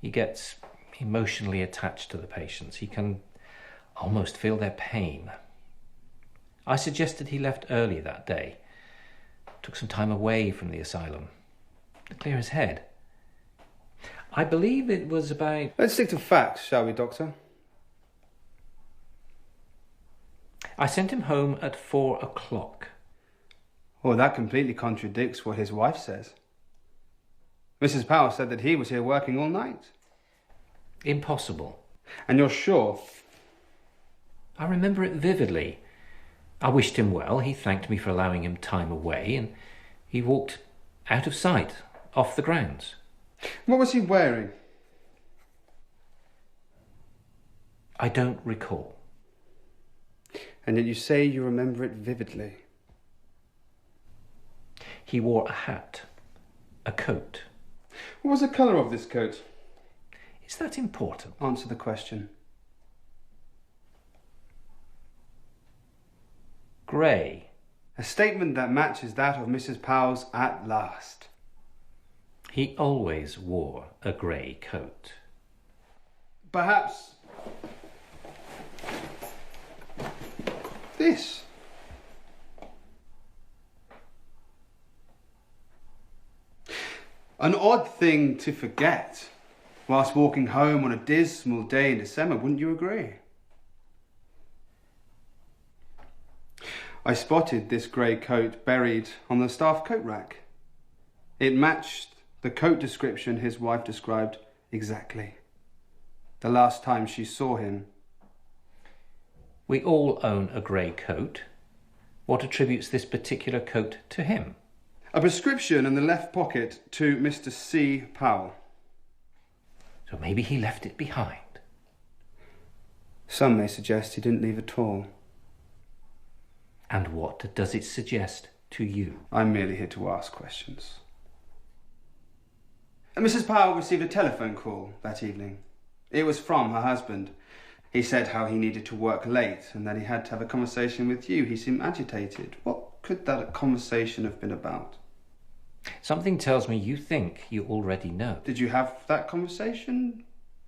Speaker 4: He gets emotionally attached to the patients. He can almost feel their pain. I suggested he left early that day. Took some time away from the asylum to clear his head. I believe it was about...
Speaker 10: Let's stick to facts, shall we, Doctor?
Speaker 4: I sent him home at 4 o'clock.
Speaker 10: Oh, that completely contradicts what his wife says. Mrs. Powell said that he was here working all night.
Speaker 4: Impossible.
Speaker 10: And you're sure?
Speaker 4: I remember it vividly. I wished him well. He thanked me for allowing him time away, and he walked out of sight, off the grounds.
Speaker 10: What was he wearing?
Speaker 4: I don't recall.
Speaker 10: And yet you say you remember it vividly.
Speaker 4: He wore a hat, a coat.
Speaker 10: What was the colour of this coat?
Speaker 4: Is that important?
Speaker 10: Answer the question.
Speaker 4: Grey.
Speaker 10: A statement that matches that of Mrs. Powell's at last.
Speaker 4: He always wore a grey coat.
Speaker 10: Perhaps... this. An odd thing to forget whilst walking home on a dismal day in December, wouldn't you agree? I spotted this grey coat buried on the staff coat rack. It matched the coat description his wife described exactly. The last time she saw him.
Speaker 4: We all own a grey coat. What attributes this particular coat to him?
Speaker 10: A prescription in the left pocket to Mr. C. Powell.
Speaker 4: So maybe he left it behind.
Speaker 10: Some may suggest he didn't leave at all.
Speaker 4: And what does it suggest to you?
Speaker 10: I'm merely here to ask questions. Mrs. Powell received a telephone call that evening. It was from her husband. He said how he needed to work late and that he had to have a conversation with you. He seemed agitated. What could that conversation have been about?
Speaker 4: Something tells me you think you already know.
Speaker 10: Did you have that conversation?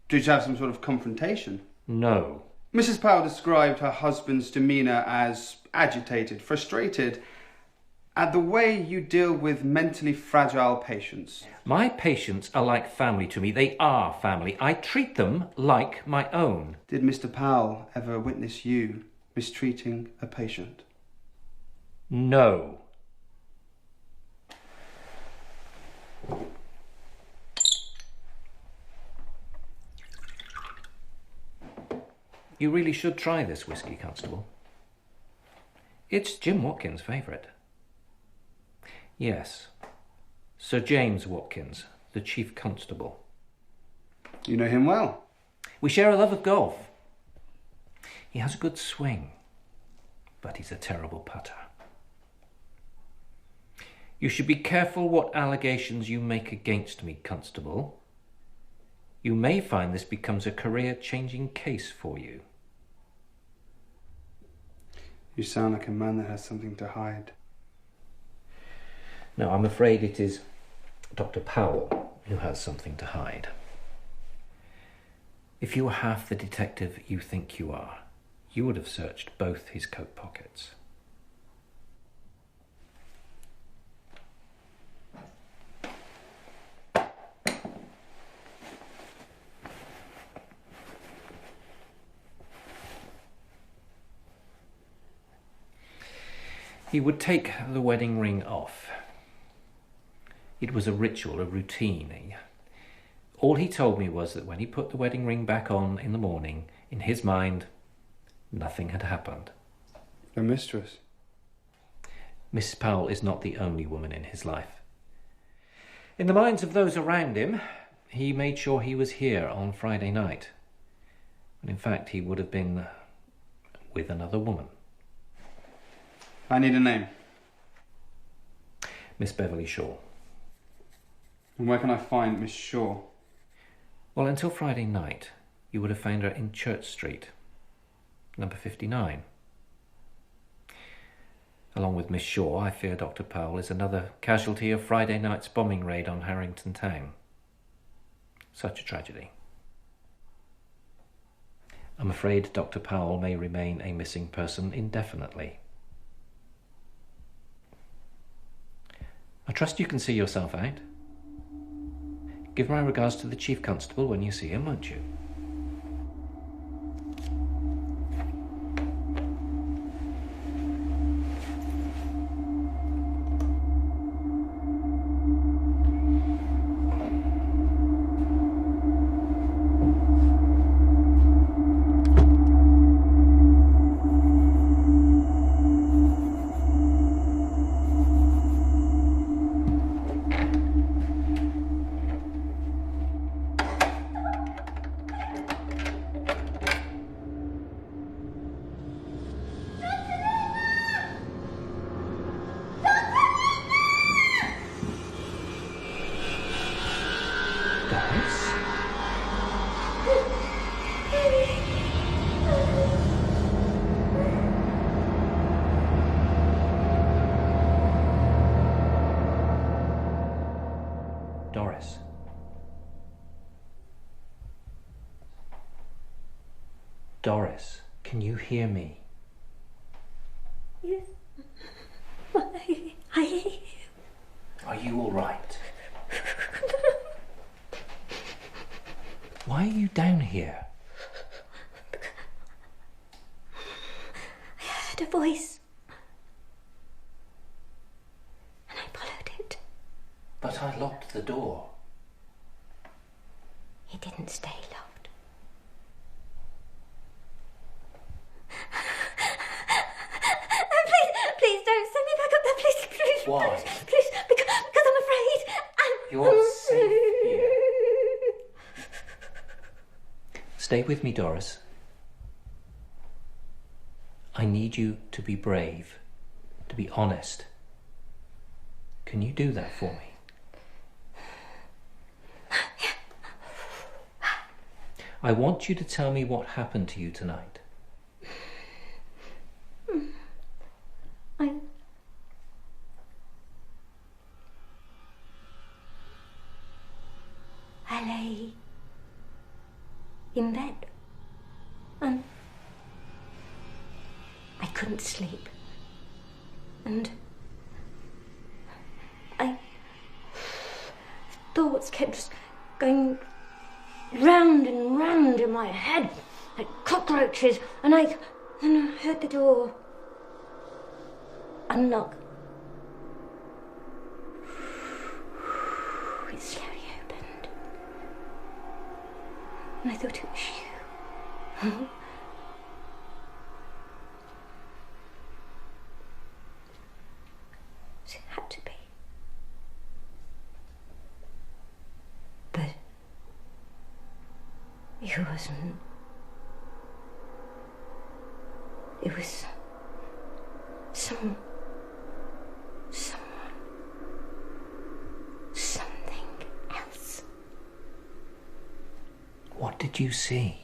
Speaker 10: Did you have some sort of confrontation?
Speaker 4: No.
Speaker 10: Mrs. Powell described her husband's demeanour as agitated, frustrated at the way you deal with mentally fragile patients.
Speaker 4: My patients are like family to me. They are family. I treat them like my own.
Speaker 10: Did Mr. Powell ever witness you mistreating a patient?
Speaker 4: No. You really should try this whiskey, Constable. It's Jim Watkins' favourite. Yes, Sir James Watkins, the Chief Constable.
Speaker 10: You know him well.
Speaker 4: We share a love of golf. He has a good swing, but he's a terrible putter. You should be careful what allegations you make against me, Constable. You may find this becomes a career-changing case for you.
Speaker 10: You sound like a man that has something to hide.
Speaker 4: No, I'm afraid it is Dr. Powell who has something to hide. If you were half the detective you think you are, you would have searched both his coat pockets. He would take the wedding ring off. It was a ritual, a routine. All he told me was that when he put the wedding ring back on in the morning, in his mind, nothing had happened.
Speaker 10: A mistress?
Speaker 4: Miss Powell is not the only woman in his life. In the minds of those around him, he made sure he was here on Friday night. When in fact he would have been with another woman.
Speaker 10: I need a name.
Speaker 4: Miss Beverly Shaw.
Speaker 10: And where can I find Miss Shaw?
Speaker 4: Well, until Friday night, you would have found her in Church Street, number 59. Along with Miss Shaw, I fear Dr. Powell is another casualty of Friday night's bombing raid on Harrington Town. Such a tragedy. I'm afraid Dr. Powell may remain a missing person indefinitely. I trust you can see yourself out. Give my regards to the Chief Constable when you see him, won't you? Doris. Doris, can you hear me?
Speaker 11: Yes. I hear you.
Speaker 4: Are you all right? Why are you down here?
Speaker 11: I heard a voice. And I followed it.
Speaker 4: But I locked the door.
Speaker 11: It didn't stay locked. Please don't send me back up there. Please.
Speaker 4: Why?
Speaker 11: Please, because I'm afraid.
Speaker 4: You're safe here. Stay with me, Doris. I need you to be brave, to be honest. Can you do that for me? I want you to tell me what happened to you tonight.
Speaker 11: I lay in bed and I couldn't sleep, and thoughts kept just going round and round in my head like cockroaches, and I heard the door unlock. It slowly opened, and I thought it was you. It had to be. But it wasn't. It was someone, something else.
Speaker 4: What did you see?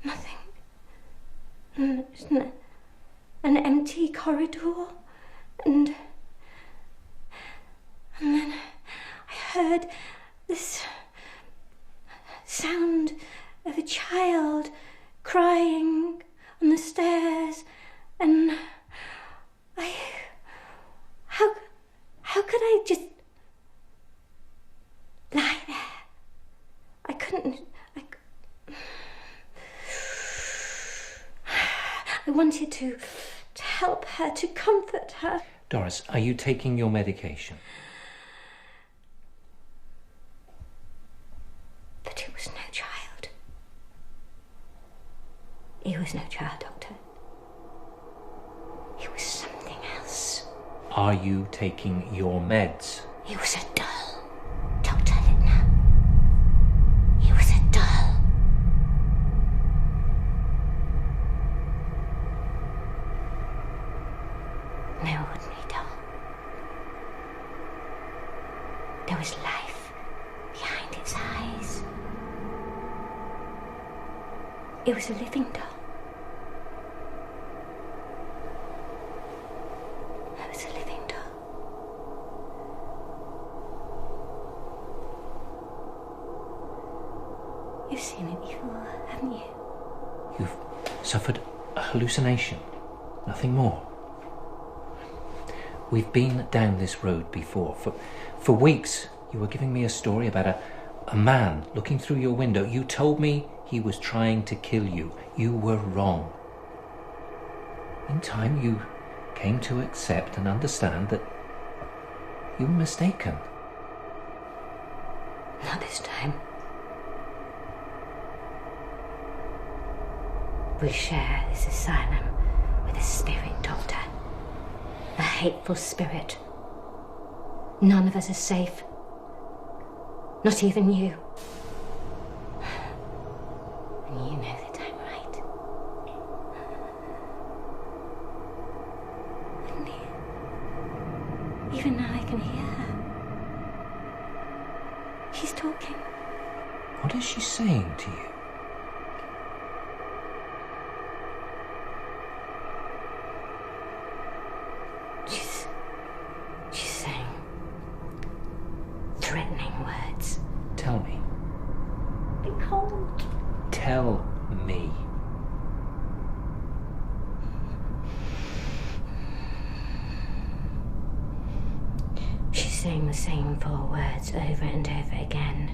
Speaker 11: Nothing. Just an empty corridor, and then heard this sound of a child crying on the stairs, and how could I just lie there? I couldn't. I wanted to help her, to comfort her.
Speaker 4: Doris, are you taking your medication?
Speaker 11: But it was no child. It was no child, Doctor. It was something else.
Speaker 4: Are you taking your meds?
Speaker 11: It was a doll, Dr. Littner. It was a doll. No ordinary doll. There was life behind its eyes. It was a living doll. It was a living doll. You've seen it before, haven't you?
Speaker 4: You've suffered a hallucination, nothing more. We've been down this road before. For weeks, you were giving me a story about a man looking through your window. You told me he was trying to kill you. You were wrong. In time, you came to accept and understand that you were mistaken.
Speaker 11: Not this time. We share this asylum with a spirit, Doctor. A hateful spirit. None of us are safe. Not even you. And you know that I'm right. And even now I can hear her. She's talking.
Speaker 4: What is she saying to you?
Speaker 11: She's saying threatening words.
Speaker 4: Tell me.
Speaker 11: I can't.
Speaker 4: Tell me.
Speaker 11: She's saying the same 4 words over and over again.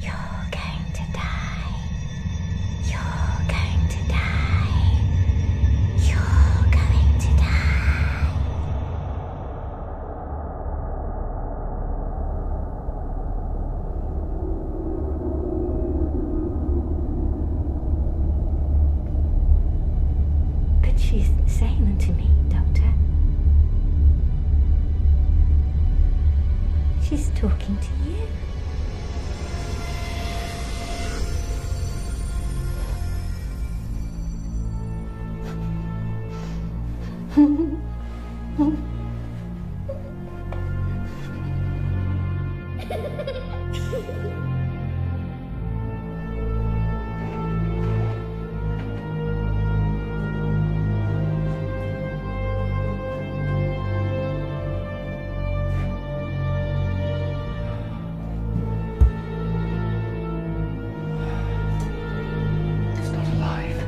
Speaker 11: You're going to die. You're going to die. You're going to die. But she's saying them to me, Doctor. She's talking to you.
Speaker 4: It's not alive.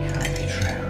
Speaker 4: It can't be true.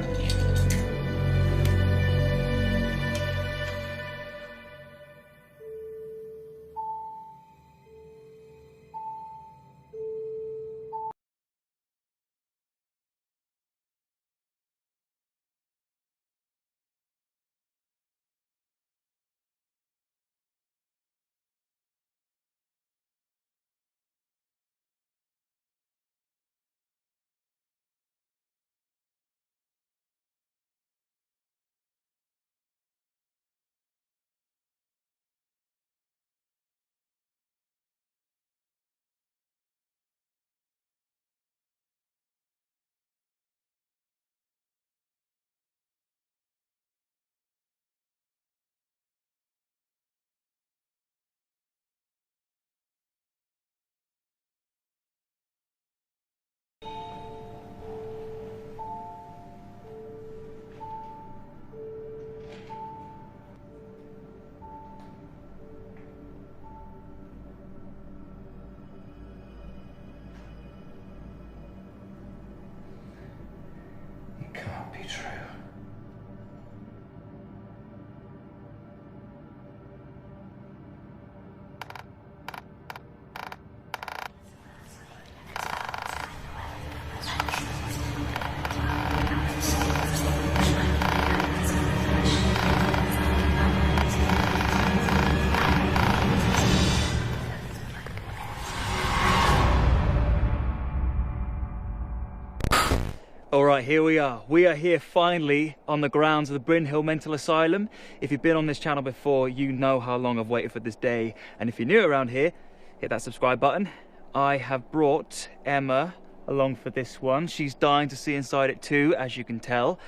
Speaker 6: true.
Speaker 12: Alright, here we are. We are here finally on the grounds of the Bryn Hill Mental Asylum. If you've been on this channel before, you know how long I've waited for this day. And if you're new around here, hit that subscribe button. I have brought Emma along for this one. She's dying to see inside it too, as you can tell.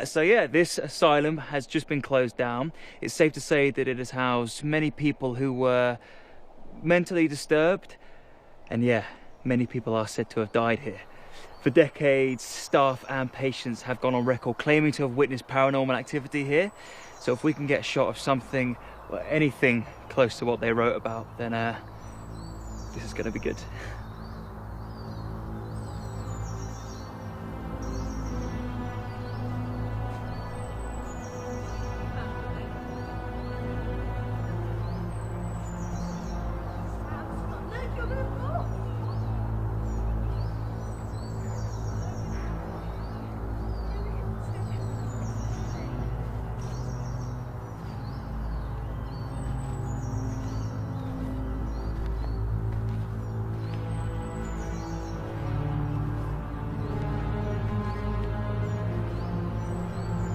Speaker 12: So yeah, this asylum has just been closed down. It's safe to say that it has housed many people who were mentally disturbed. And yeah, many people are said to have died here. For decades, staff and patients have gone on record claiming to have witnessed paranormal activity here. So if we can get a shot of something, or anything close to what they wrote about, then this is going to be good.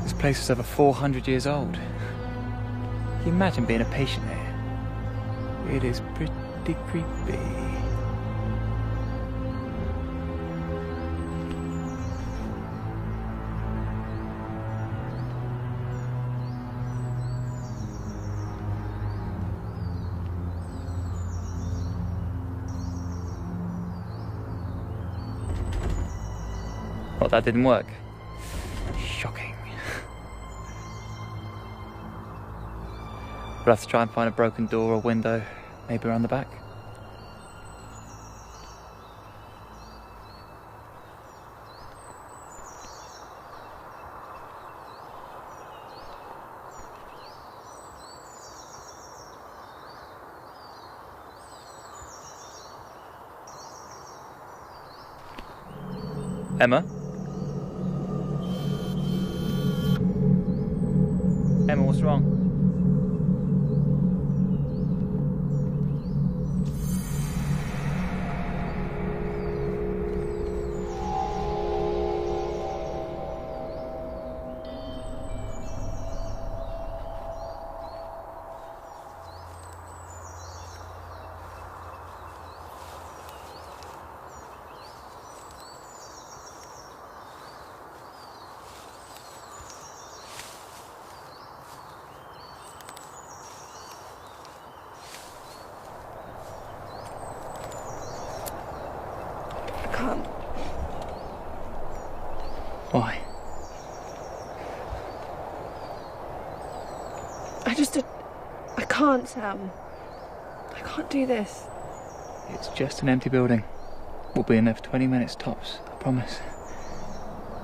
Speaker 12: This place is over 400 years old. Can you imagine being a patient here? It is pretty creepy. Well, that didn't work. Shocking. We'll have to try and find a broken door or window, maybe around the back. Emma? Emma, what's wrong? Why?
Speaker 13: I can't, Sam. I can't do this.
Speaker 12: It's just an empty building. We'll be in there for 20 minutes tops, I promise.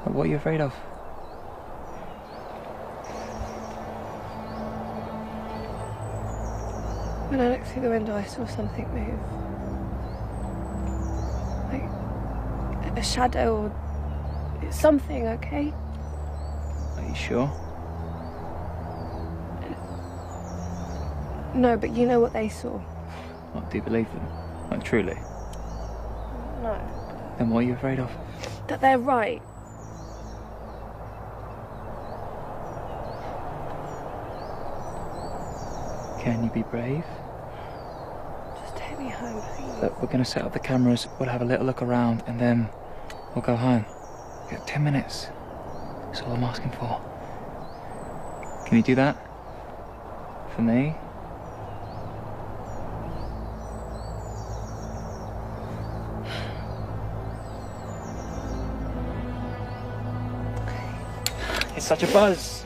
Speaker 12: What are you afraid of?
Speaker 13: When I looked through the window, I saw something move. Like a shadow or something, okay?
Speaker 12: Are you sure?
Speaker 13: No, but you know what they saw.
Speaker 12: What, do you believe them? Like, truly?
Speaker 13: No.
Speaker 12: Then what are you afraid of?
Speaker 13: That they're right.
Speaker 12: Can you be brave?
Speaker 13: Just take me home, please.
Speaker 12: Look, we're going to set up the cameras, we'll have a little look around, and then we'll go home. We've got 10 minutes. That's all I'm asking for. Can you do that? For me? It's such a buzz.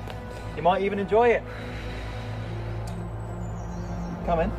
Speaker 12: You might even enjoy it. Come in.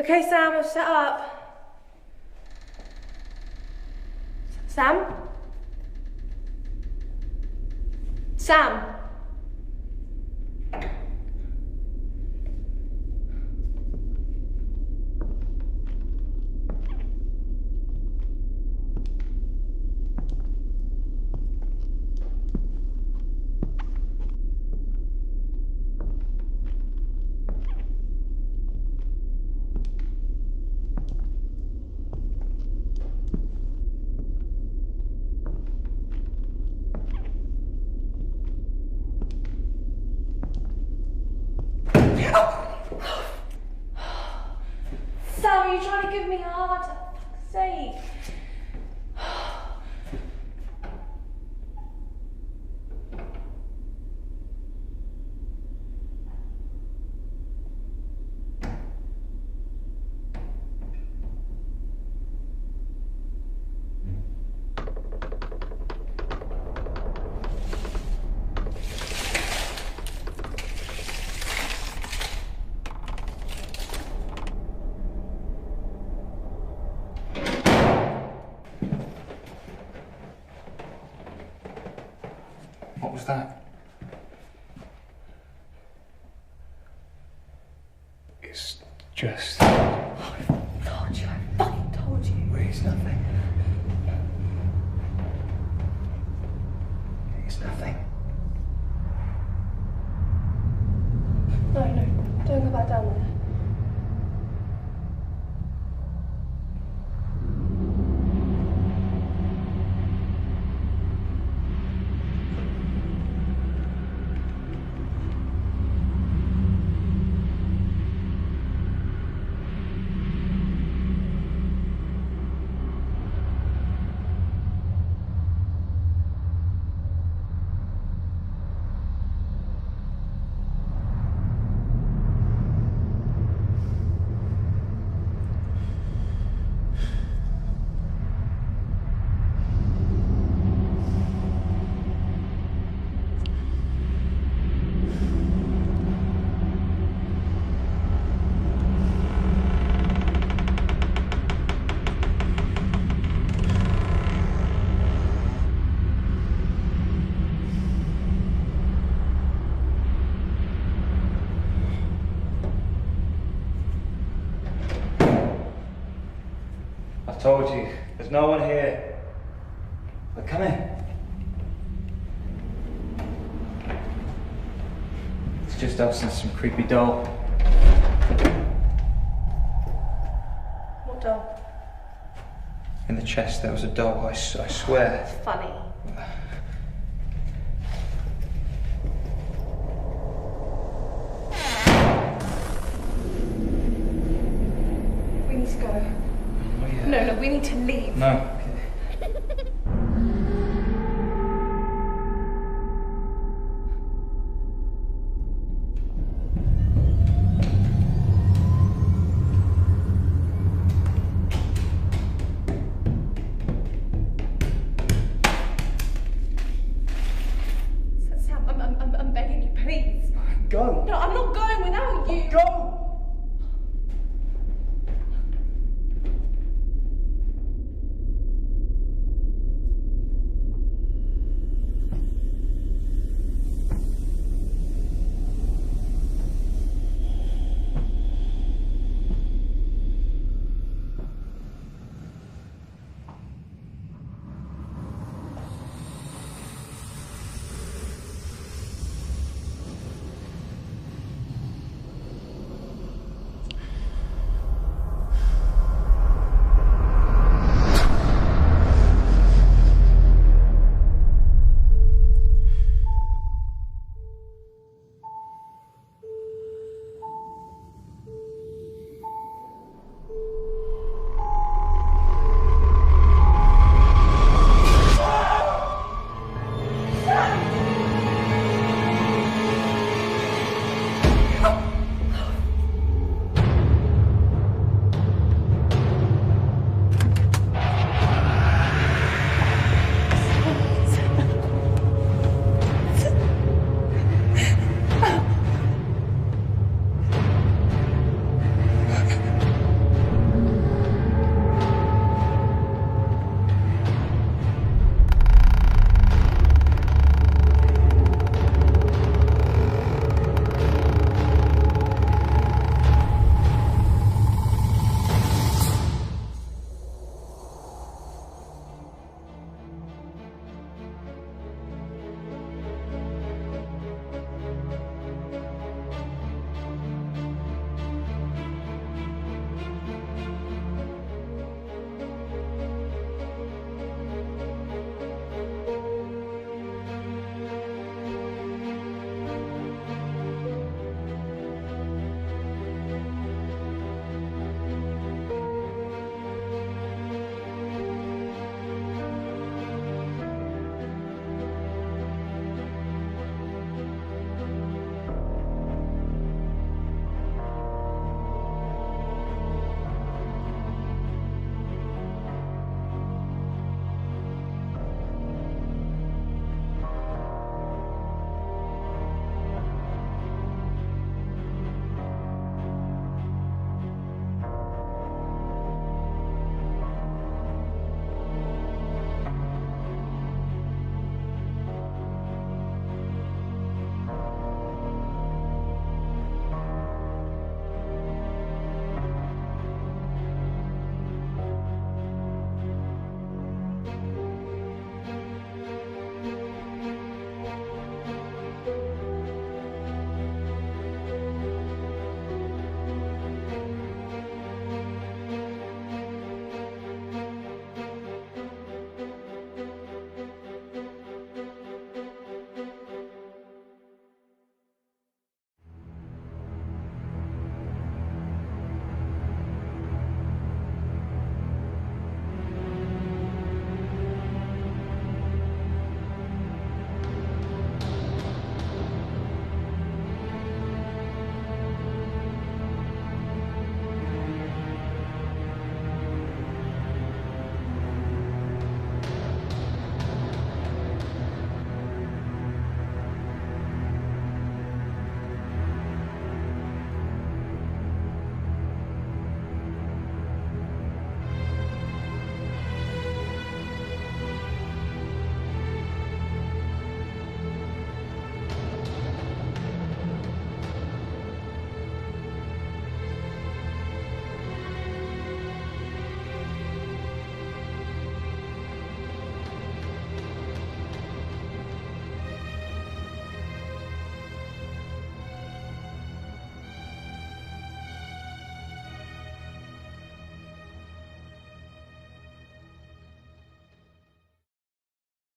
Speaker 13: Okay, Sam, I've set up. Sam? Sam? Sam, are you trying to give me a heart attack? For fuck's sake.
Speaker 10: What was that? It's just...
Speaker 13: I told you, I fucking told you.
Speaker 10: It's nothing. It's nothing.
Speaker 13: No, don't go back down there.
Speaker 12: I told you, there's no one here. But come in. It's just us and some creepy doll.
Speaker 13: What doll?
Speaker 12: In the chest there was a doll, I swear.
Speaker 13: It's funny. We need to go.
Speaker 12: Oh, yeah.
Speaker 13: No, we need to leave.
Speaker 12: No.